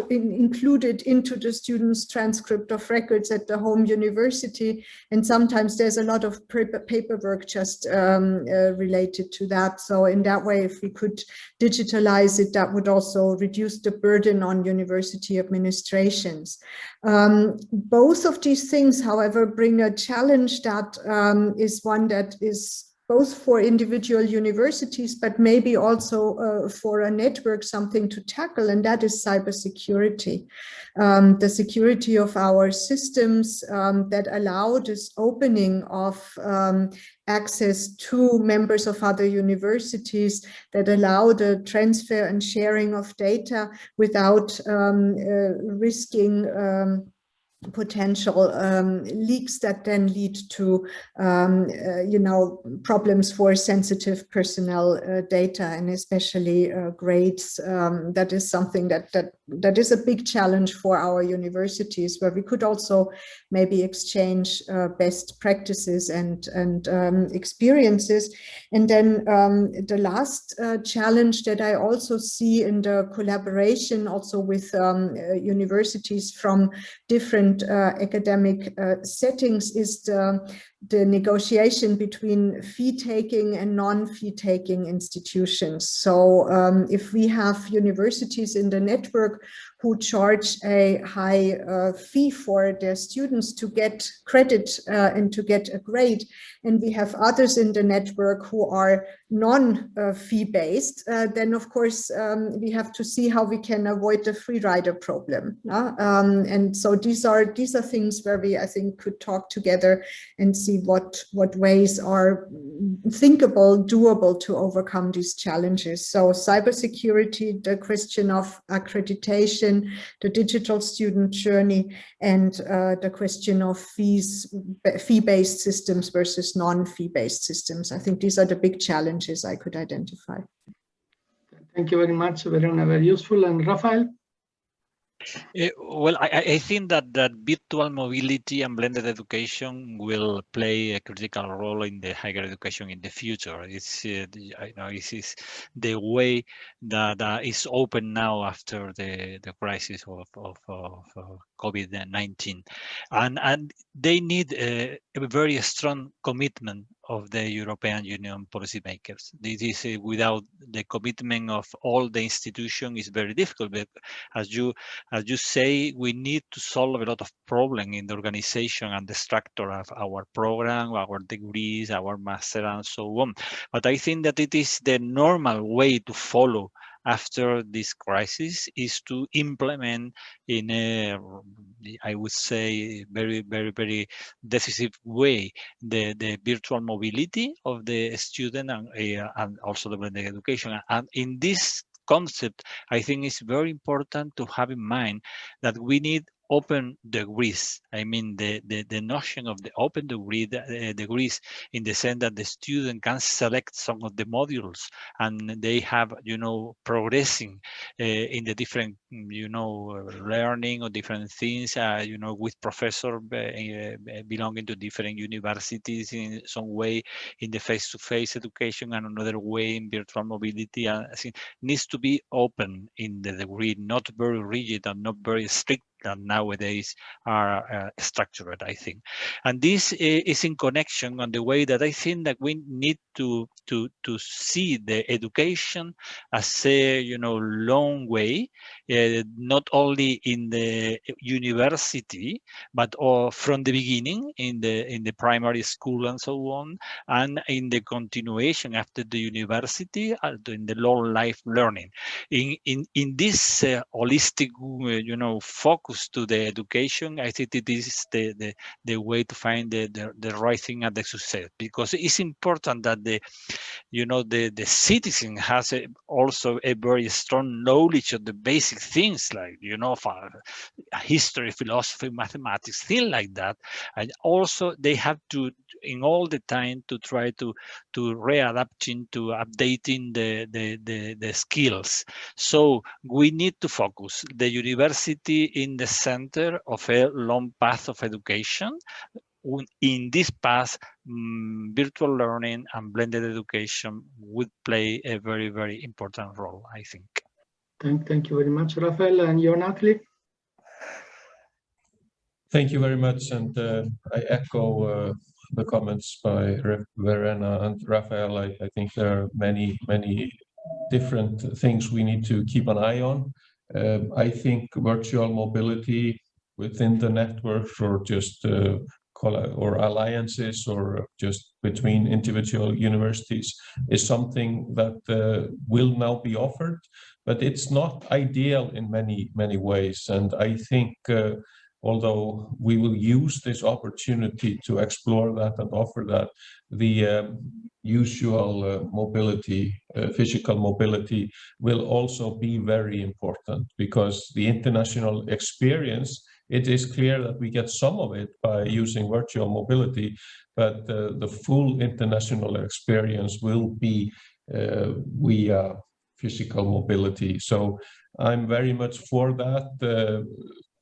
included into the student's transcript of records at the home university. And sometimes there's a lot of paperwork just related to that. So in that way, if we could digitalize it, that would also reduce the burden on university administrations. Both of these things, however, bring a challenge that is one that is both for individual universities, but maybe also for a network, something to tackle, and that is cybersecurity. The security of our systems that allow this opening of access to members of other universities, that allow the transfer and sharing of data without risking potential leaks that then lead to problems for sensitive personnel data, and especially grades. That is something that is a big challenge for our universities, where we could also maybe exchange best practices and experiences. And then the last challenge that I also see in the collaboration also with universities from different academic settings is the negotiation between fee-taking and non-fee-taking institutions. So if we have universities in the network who charge a high fee for their students to get credit and to get a grade, and we have others in the network who are non-fee based, then of course we have to see how we can avoid the free rider problem. And so these are things where we, I think, could talk together and see what ways are thinkable, doable to overcome these challenges. So cybersecurity, the question of accreditation, the digital student journey, and the question of fee-based systems versus non-fee-based systems. I think these are the big challenges I could identify. Thank you very much, Verena, very useful. And Rafael? Well, I think that virtual mobility and blended education will play a critical role in the higher education in the future. It's I know this is the way that is open now after the crisis of COVID-19, and they need a very strong commitment of the European Union policymakers. This is without the commitment of all the institutions is very difficult. But as you say, we need to solve a lot of problems in the organization and the structure of our program, our degrees, our master, and so on. But I think that it is the normal way to follow after this crisis is to implement in a, I would say, very, very, very decisive way the virtual mobility of the student and also the blended education. And in this concept, I think it's very important to have in mind that we need open degrees. I mean, the notion of the open degrees in the sense that the student can select some of the modules and they have, progressing in the different, learning or different things, with professor belonging to different universities in some way in the face-to-face education and another way in virtual mobility. I think needs to be open in the degree, not very rigid and not very strict that nowadays are structured, I think. And this is in connection on the way that I think that we need to see the education as a long way, not only in the university, but from the beginning in the primary school and so on, and in the continuation after the university, in the long life learning. In this holistic, focus to the education, I think it is the way to find the right thing and the success, because it's important that the citizen has also a very strong knowledge of the basic things like history, philosophy, mathematics, things like that, and also they have to in all the time to try to readapting to updating the skills. So we need to focus the university in the center of a long path of education, in this path, virtual learning and blended education would play a very, very important role, I think. Thank you very much, Rafael. And you, Atli? Thank you very much, and I echo the comments by Verena and Rafael. I think there are many different things we need to keep an eye on. I think virtual mobility within the networks, or just or alliances, or just between individual universities, is something that will now be offered, but it's not ideal in many ways. And I think although we will use this opportunity to explore that and offer that, the usual mobility, physical mobility, will also be very important, because the international experience, it is clear that we get some of it by using virtual mobility, but the full international experience will be via physical mobility. So I'm very much for that.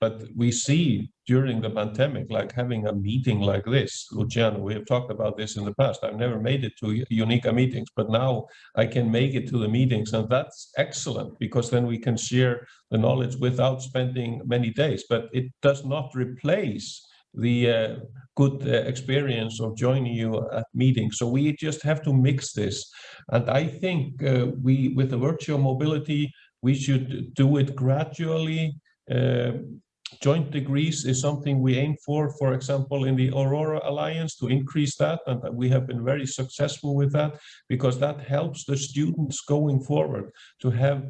But we see during the pandemic, like having a meeting like this, Luciano, we have talked about this in the past. I've never made it to UNICA meetings, but now I can make it to the meetings, and that's excellent, because then we can share the knowledge without spending many days. But it does not replace the good experience of joining you at meetings. So we just have to mix this. And I think with the virtual mobility, we should do it gradually. Joint degrees is something we aim for example, in the Aurora Alliance, to increase that, and we have been very successful with that, because that helps the students going forward to have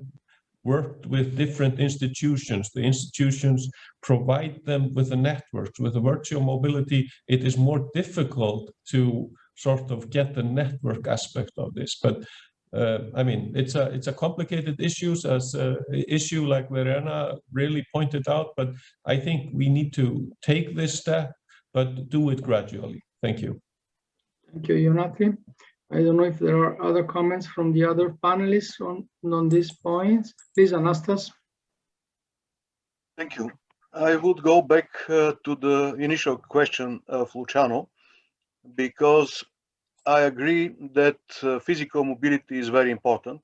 worked with different institutions. The institutions provide them with the networks. With the virtual mobility, it is more difficult to sort of get the network aspect of this. But I mean, it's a complicated issue, issue like Verena really pointed out, but I think we need to take this step, but do it gradually. Thank you. Thank you, Atli. I don't know if there are other comments from the other panelists on these points. Please, Anastas. Thank you. I would go back to the initial question of Luciano, because I agree that physical mobility is very important.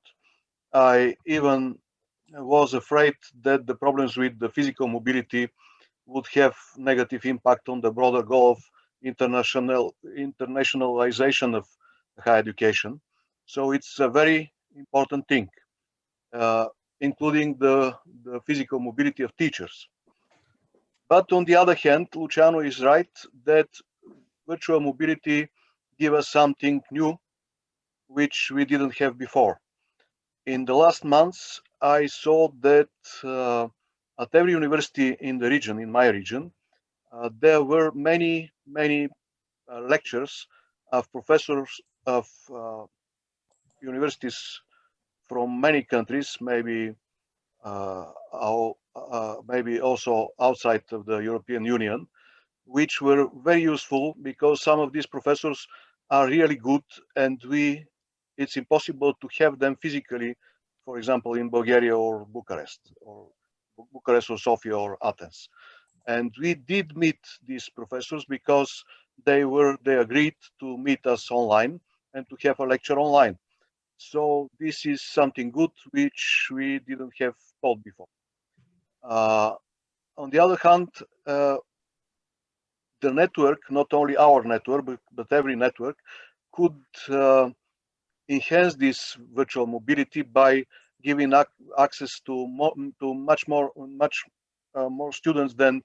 I even was afraid that the problems with the physical mobility would have negative impact on the broader goal of internationalization of higher education. So it's a very important thing, including the physical mobility of teachers. But on the other hand, Luciano is right that virtual mobility give us something new, which we didn't have before. In the last months, I saw that at every university in the region, in my region, there were many lectures of professors of universities from many countries, maybe also outside of the European Union, which were very useful, because some of these professors are really good, and it's impossible to have them physically, for example, in Bulgaria or Bucharest or Sofia or Athens. And we did meet these professors because they agreed to meet us online and to have a lecture online. So this is something good which we didn't have thought before. On the other hand, the network, not only our network, but every network, could enhance this virtual mobility by giving access to much more students than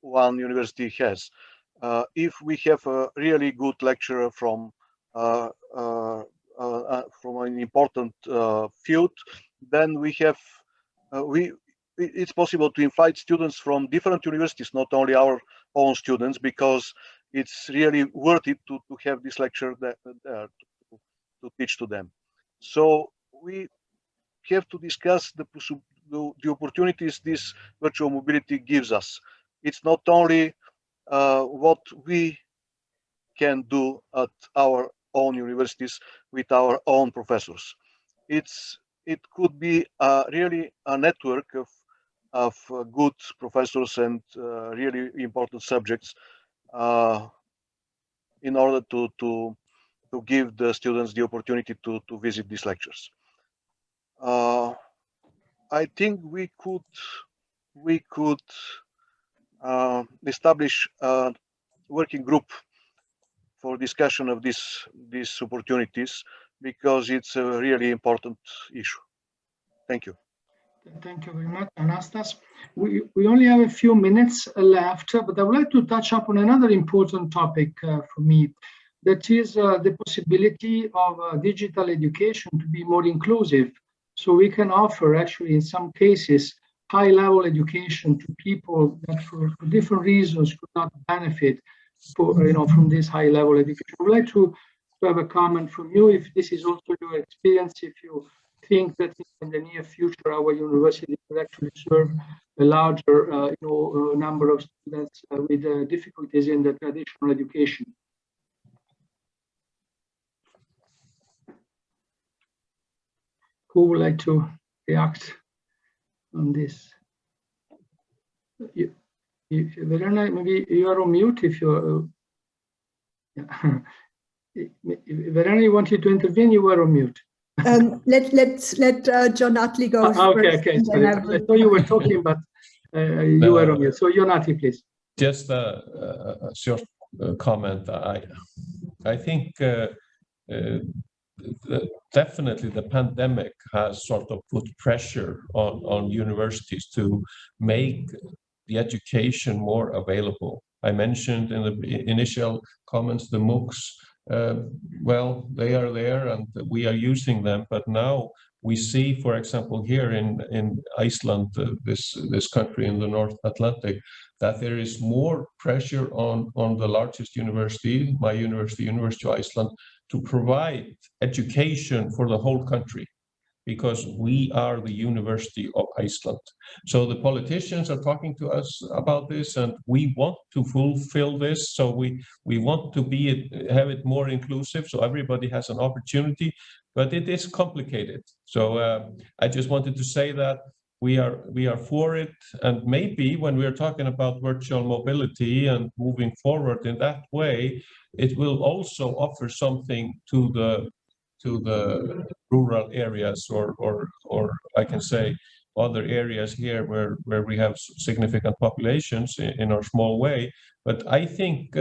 one university has. If we have a really good lecturer from an important field, then it's possible to invite students from different universities, not only our own students, because it's really worth it to have this lecture to teach to them. So we have to discuss the opportunities this virtual mobility gives us. It's not only what we can do at our own universities with our own professors. It could be really a network of good professors and really important subjects in order to give the students the opportunity to visit these lectures. I think we could establish a working group for discussion of these opportunities, because it's a really important issue. Thank you. Thank you very much, Anastas. We only have a few minutes left, but I would like to touch upon another important topic for me, that is the possibility of digital education to be more inclusive. So we can offer, actually, in some cases, high-level education to people that for different reasons could not benefit from this high-level education. I would like to have a comment from you, if this is also your experience, if you think that in the near future our university will actually serve a larger number of students with difficulties in the traditional education. Who would like to react on this? Verena, maybe you are on mute if you're. Verena, you wanted to intervene, you were on mute. Let John Atli go. Okay. Sorry. I thought you were talking, but you were on mute. So John Atli, please. Just a short comment. I think definitely the pandemic has sort of put pressure on universities to make the education more available. I mentioned in the initial comments the MOOCs. Well, they are there and we are using them, but now we see, for example, here in Iceland, this country in the North Atlantic, that there is more pressure on the largest university, my university, University of Iceland, to provide education for the whole country, because we are the University of Iceland. So the politicians are talking to us about this, and we want to fulfill this. So we want to have it more inclusive, so everybody has an opportunity, but it is complicated. So I just wanted to say that we are for it, and maybe when we are talking about virtual mobility and moving forward in that way, it will also offer something to the rural areas, or I can say other areas here where we have significant populations in our small way. But I think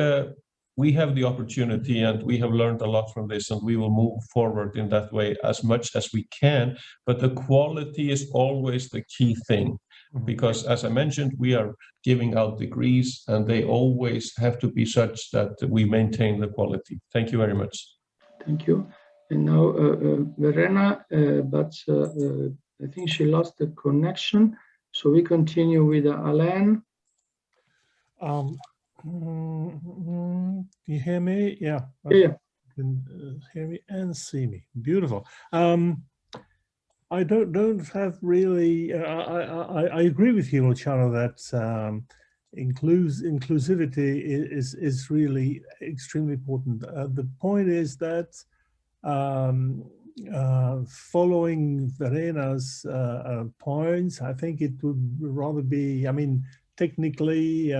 we have the opportunity, and we have learned a lot from this, and we will move forward in that way as much as we can. But the quality is always the key thing, because as I mentioned, we are giving out degrees, and they always have to be such that we maintain the quality. Thank you very much. Thank you. And now Verena, but I think she lost the connection. So we continue with Alain. Can you hear me? Yeah. Yeah. You can hear me and see me. Beautiful. I don't have really. I agree with you, Luciano, that inclusivity is really extremely important. The point is that following Verena's points, I think it would rather be, I mean, technically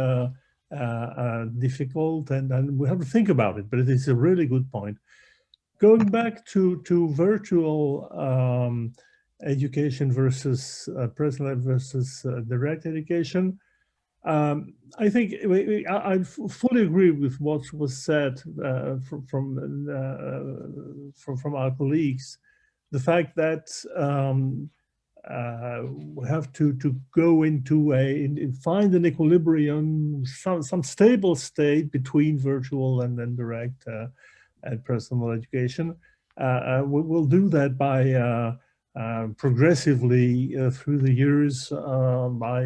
difficult, and we have to think about it, but it is a really good point. Going back to virtual education versus personal versus direct education, I think I fully agree with what was said from our colleagues. The fact that we have to go into find an equilibrium, some stable state between virtual and then direct and personal education. We'll do that by progressively through the years by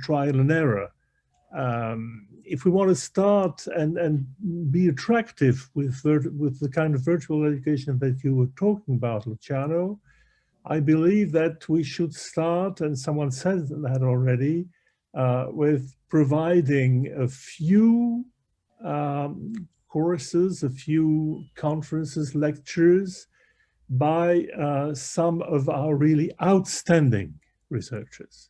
trial and error. If we want to start and be attractive with the kind of virtual education that you were talking about, Luciano, I believe that we should start, and someone said that already, with providing a few courses, a few conferences, lectures by some of our really outstanding researchers.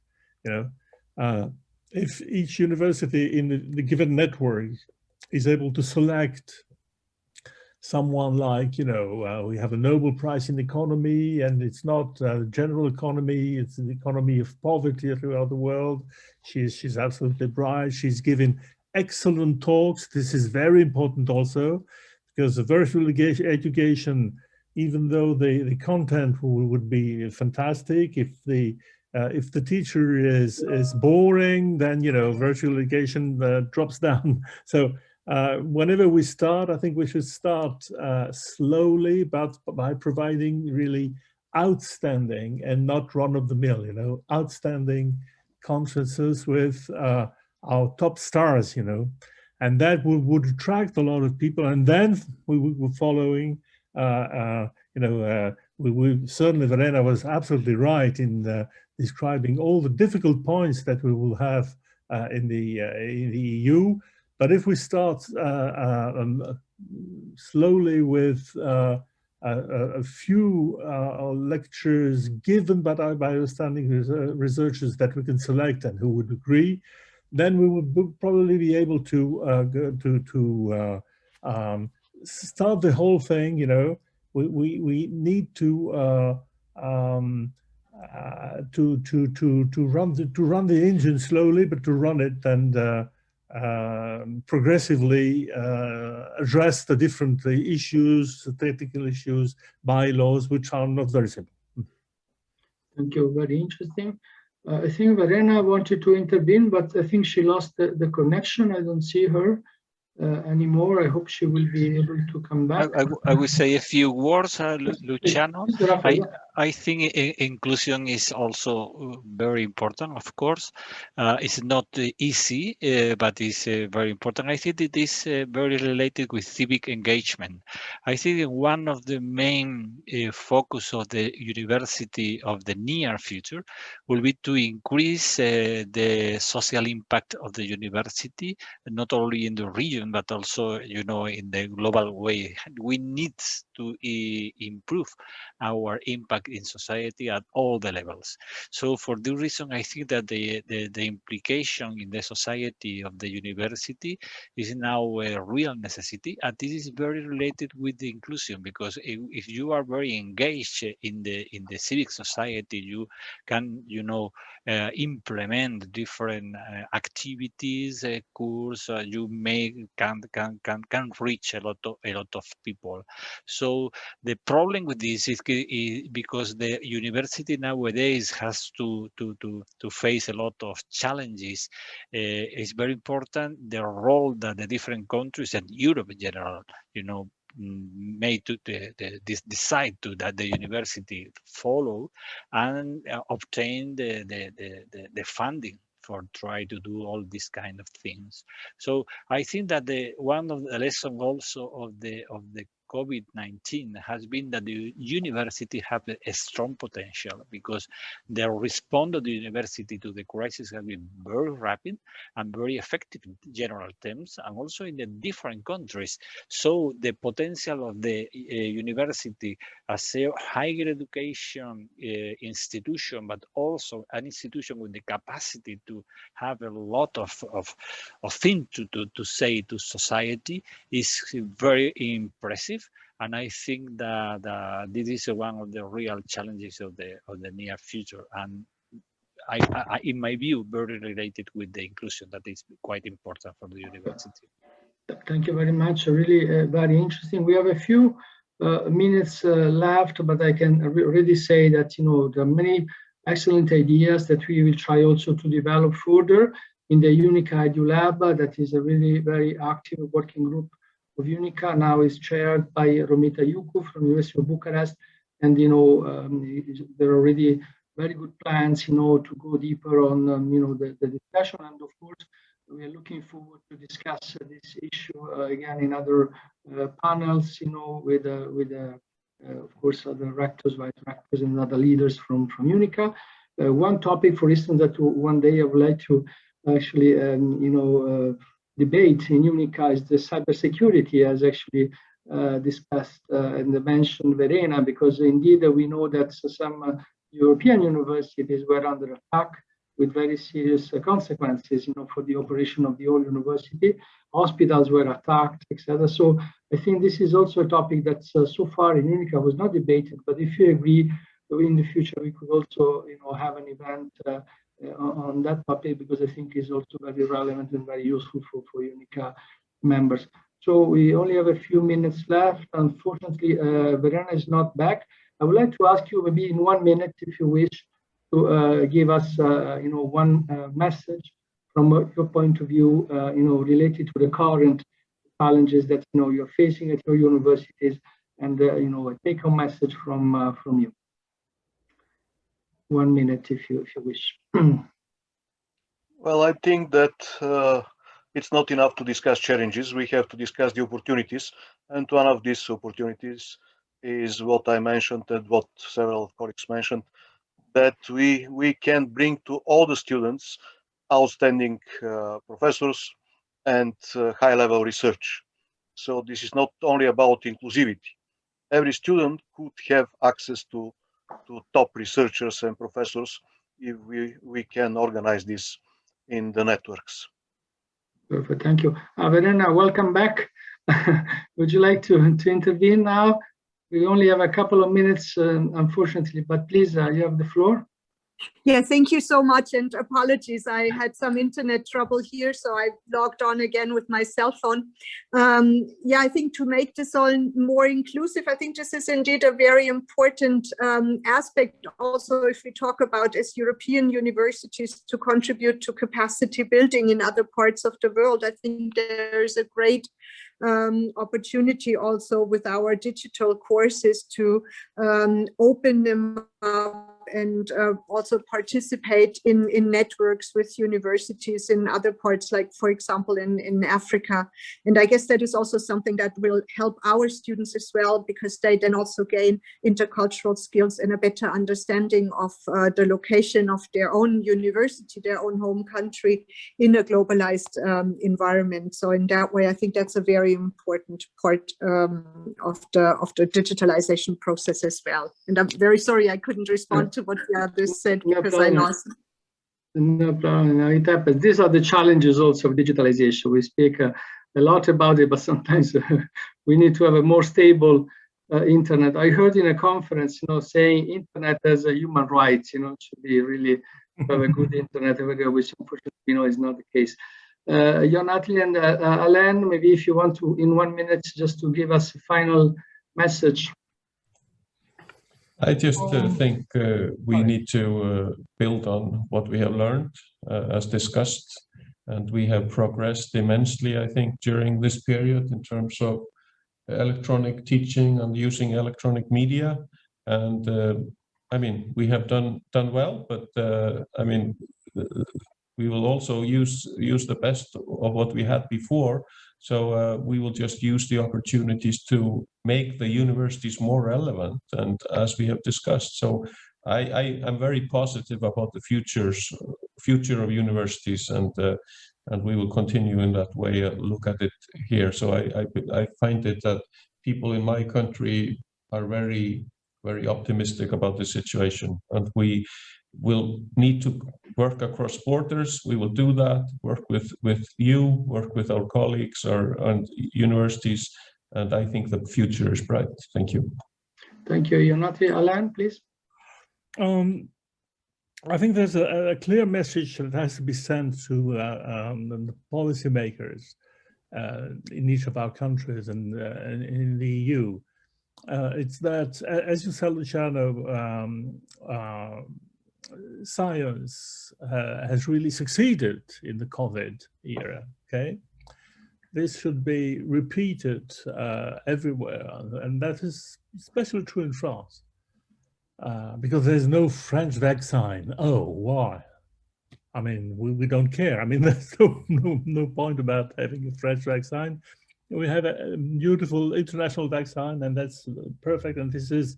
if each university in the given network is able to select someone like, we have a Nobel Prize in economy, and it's not a general economy, it's an economy of poverty throughout the world. She's absolutely bright. She's giving excellent talks. This is very important also, because the virtual education, even though the content would be fantastic, if the teacher is boring, then virtual education drops down. So whenever we start, I think we should start slowly, but by providing really outstanding and not run-of-the-mill, outstanding conferences with our top stars, and that would attract a lot of people. And then we were following, we certainly, Verena was absolutely right in describing all the difficult points that we will have in the EU. But if we start slowly with a few lectures given by outstanding researchers that we can select and who would agree, then we would probably be able to start the whole thing. We need to run the engine slowly, but to run it and progressively address the different issues, the technical issues, bylaws, which are not very simple. Thank you. Very interesting. I think Verena wanted to intervene, but I think she lost the connection. I don't see her anymore. I hope she will be able to come back. I will say a few words, Luciano. I think inclusion is also very important, of course. It's not easy, but it's very important. I think it is very related with civic engagement. I think one of the main focus of the university of the near future will be to increase the social impact of the university, not only in the region, but also, in the global way. We need to improve our impact in society at all the levels. So for this reason, I think that the implication in the society of the university is now a real necessity, and this is very related with the inclusion, because if you are very engaged in the civic society, you can implement different activities, course, you can reach a lot of people. So the problem with this is because the university nowadays has to face a lot of challenges. It's very important the role that the different countries and Europe in general, made to decide to that the university follow and obtain the funding for try to do all these kind of things. So I think that one of the lessons also of the COVID-19 has been that the university have a strong potential, because the response of the university to the crisis has been very rapid and very effective in general terms, and also in the different countries. So the potential of the university as a higher education institution, but also an institution with the capacity to have a lot of things to say to society is very impressive. And I think that this is one of the real challenges of the near future, and I in my view, very related with the inclusion that is quite important for the university. Thank you very much. Really very interesting. We have a few minutes left, but I can already say that there are many excellent ideas that we will try also to develop further in the UNICA Edu Lab. That is a really very active working group of UNICA. Now is chaired by Romita Yucu from University of Bucharest, and there are already very good plans to go deeper on the discussion. And of course, we are looking forward to discuss this issue again in other panels, with of course other rectors, vice rectors, and other leaders from UNICA. One topic, for instance, that one day I would like to actually debate in UNICA is the cybersecurity, as actually discussed and mentioned Verena, because indeed we know that some European universities were under attack with very serious consequences, for the operation of the whole university. Hospitals were attacked, etc. So I think this is also a topic that so far in UNICA was not debated, but if you agree, in the future we could also, have an event on that topic, because I think it's also very relevant and very useful for UNICA members. So we only have a few minutes left. Unfortunately, Verena is not back. I would like to ask you maybe in 1 minute, if you wish, to give us, one message from your point of view, related to the current challenges that you're facing at your universities, and a take-home message from you. 1 minute, if you wish. Well, I think that it's not enough to discuss challenges. We have to discuss the opportunities, and one of these opportunities is what I mentioned and what several colleagues mentioned, that we can bring to all the students outstanding professors and high-level research. So this is not only about inclusivity. Every student could have access to top researchers and professors if we can organize this in the networks. Perfect, thank you. Verena, welcome back. Would you like to intervene now? We only have a couple of minutes, unfortunately, but please, you have the floor. Yeah, thank you so much, and apologies. I had some internet trouble here, so I logged on again with my cell phone. Yeah, I think to make this all more inclusive, I think this is indeed a very important aspect also if we talk about as European universities to contribute to capacity building in other parts of the world. I think there is a great opportunity also with our digital courses to open them up and also participate in networks with universities in other parts, like, for example, in Africa. And I guess that is also something that will help our students as well, because they then also gain intercultural skills and a better understanding of the location of their own university, their own home country in a globalized environment. So in that way, I think that's a very important part of the digitalization process as well. And I'm very sorry I couldn't respond to what the others said because I lost. No problem. No, it happens. These are the challenges also of digitalization. We speak a lot about it, but sometimes we need to have a more stable internet. I heard in a conference, saying internet as a human right. It should be really have a good internet everywhere, which unfortunately, is not the case. Atli and Alain, maybe if you want to, in 1 minute, just to give us a final message. I just think we need to build on what we have learned, as discussed, and we have progressed immensely, I think, during this period in terms of electronic teaching and using electronic media. And I mean, we have done well, but I mean, we will also use the best of what we had before. So we will just use the opportunities to make the universities more relevant, and as we have discussed. So I'm very positive about the future of universities, and we will continue in that way. Look at it here. So I find it that people in my country are very, very optimistic about the situation, and we will need to work across borders. We will do that, work with you, work with our colleagues and universities, and I think the future is bright. Thank you. Thank you. Alain, please. I think there's a clear message that has to be sent to the policymakers in each of our countries and in the EU. It's that, as you said, Luciano, science has really succeeded in the COVID era, okay? This should be repeated everywhere, and that is especially true in France, because there's no French vaccine. Oh, why? I mean, we don't care. I mean, there's no point about having a French vaccine. We have a beautiful international vaccine, and that's perfect, and this is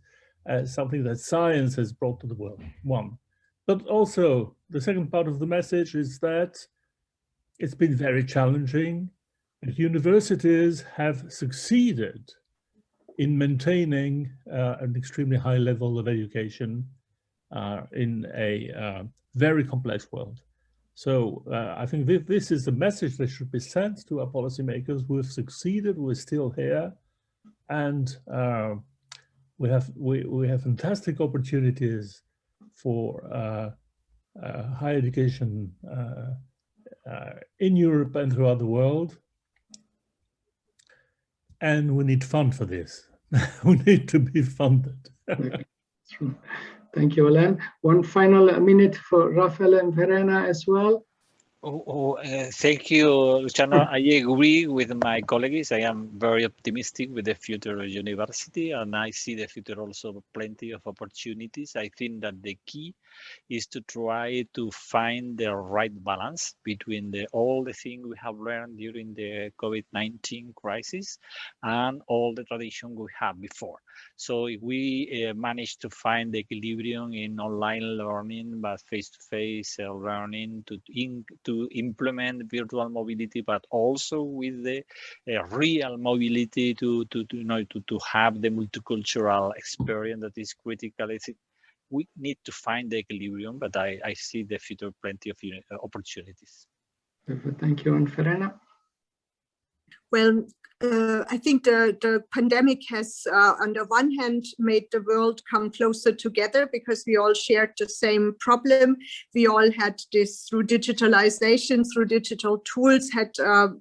something that science has brought to the world, one. But also, the second part of the message is that it's been very challenging. Universities have succeeded in maintaining an extremely high level of education, in a very complex world. So I think this is the message that should be sent to our policymakers. We've succeeded, we're still here, and we have fantastic opportunities for higher education in Europe and throughout the world. And we need fund for this. We need to be funded. Thank you, Alain. One final minute for Rafael and Verena as well. Thank you, Luciano. I agree with my colleagues. I am very optimistic with the future of university, and I see the future also plenty of opportunities. I think that the key is to try to find the right balance between all the things we have learned during the COVID-19 crisis and all the tradition we had before. So if we manage to find the equilibrium in online learning, but face-to-face learning, to implement virtual mobility, but also with the real mobility to have the multicultural experience that is critical. We need to find the equilibrium, but I see the future plenty of opportunities. Thank you, and Verena. Well, I think the pandemic has, on the one hand, made the world come closer together because we all shared the same problem. We all had this through digitalization, through digital tools, had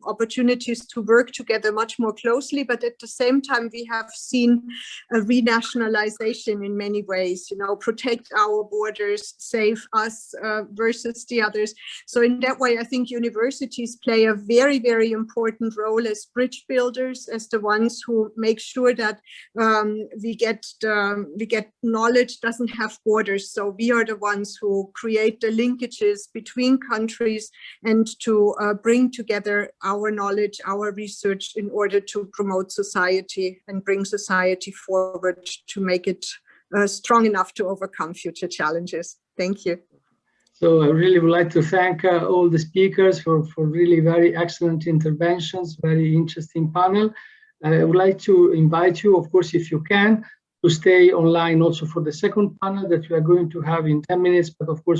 opportunities to work together much more closely. But at the same time, we have seen a renationalization in many ways, protect our borders, save us versus the others. So in that way, I think universities play a very, very important role as bridge builders, as the ones who make sure that we get knowledge doesn't have borders. So we are the ones who create the linkages between countries and to bring together our knowledge, our research in order to promote society and bring society forward to make it strong enough to overcome future challenges. Thank you. So I really would like to thank all the speakers for really very excellent interventions, very interesting panel. I would like to invite you, of course, if you can, to stay online also for the second panel that we are going to have in 10 minutes, but of course,